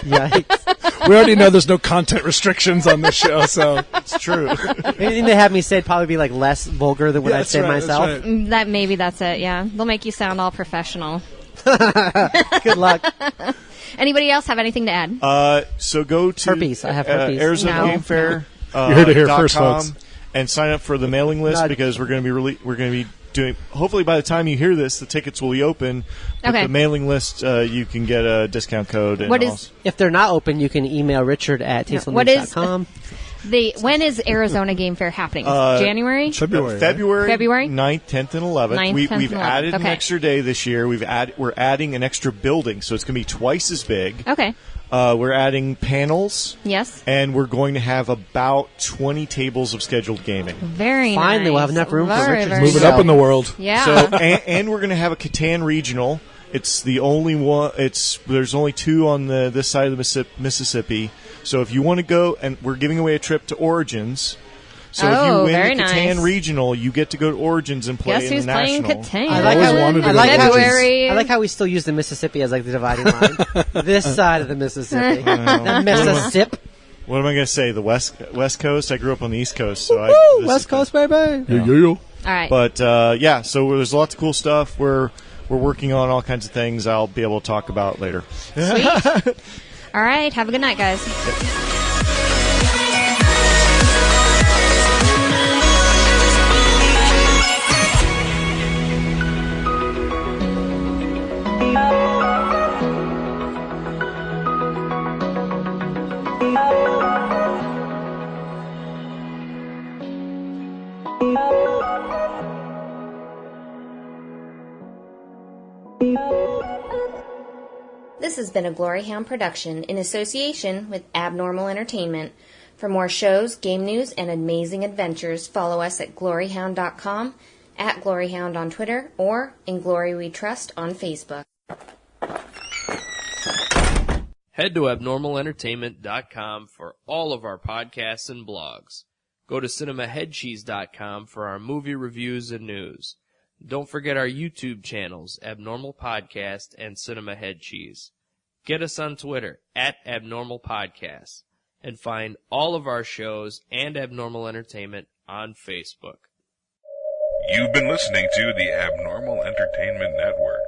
Yikes. We already know there's no content restrictions on this show, so It's true. Anything they have me say would probably be like less vulgar than what Yeah, I that's say right, myself. that's right. That's it. Yeah, they'll make you sound all professional. Good luck. Anybody else have anything to add? So go to Herpes. I have herpes. Arizona No. Game Fair. You heard it here first, .com, folks. And sign up for the mailing list No, because we're going to be doing. Hopefully, by the time you hear this, the tickets will be open. With Okay. the mailing list, you can get a discount code. And What is- also- If they're not open, you can email Richard at What is- tastelandnews.com. When is Arizona Game Fair happening? January? February. February February? 9th, 10th, and 11th. 9th, 10th, We've and 11th. added an Okay. extra day this year. We're adding an extra building, so it's going to be twice as big. Okay. We're adding panels, Yes. and we're going to have about 20 tables of scheduled gaming. Very nice. Finally, we'll have enough room for Very, Richard's very Move it nice. up in the world. Yeah. So, and we're going to have a Catan regional. It's the only one. There's only two on this side of the Mississippi. So if you want to go, and we're giving away a trip to Origins. So if you win very the Catan nice. Regional, you get to go to Origins and play Guess in who's the playing National. Catan? I like always how, wanted to I go like to how we- February. I like how we still use the Mississippi as like the dividing line. This side of the Mississippi. The Mississippi. What am I going to say? The West Coast? I grew up on the East Coast. So Woo, West Coast, baby. Yeah. All right. But yeah, so there's lots of cool stuff. We're working on all kinds of things I'll be able to talk about later. Sweet. All right. Have a good night, guys. This has been a GloryHoundd production in association with Abnormal Entertainment. For more shows, game news, and amazing adventures, follow us at gloryhound.com, at GloryHoundd on Twitter, or in Glory We Trust on Facebook. Head to abnormalentertainment.com for all of our podcasts and blogs. Go to cinemaheadcheese.com for our movie reviews and news. Don't forget our YouTube channels, Abnormal Podcast and Cinema Head Cheese. Get us on Twitter, at Abnormal Podcasts, and find all of our shows and Abnormal Entertainment on Facebook. You've been listening to the Abnormal Entertainment Network.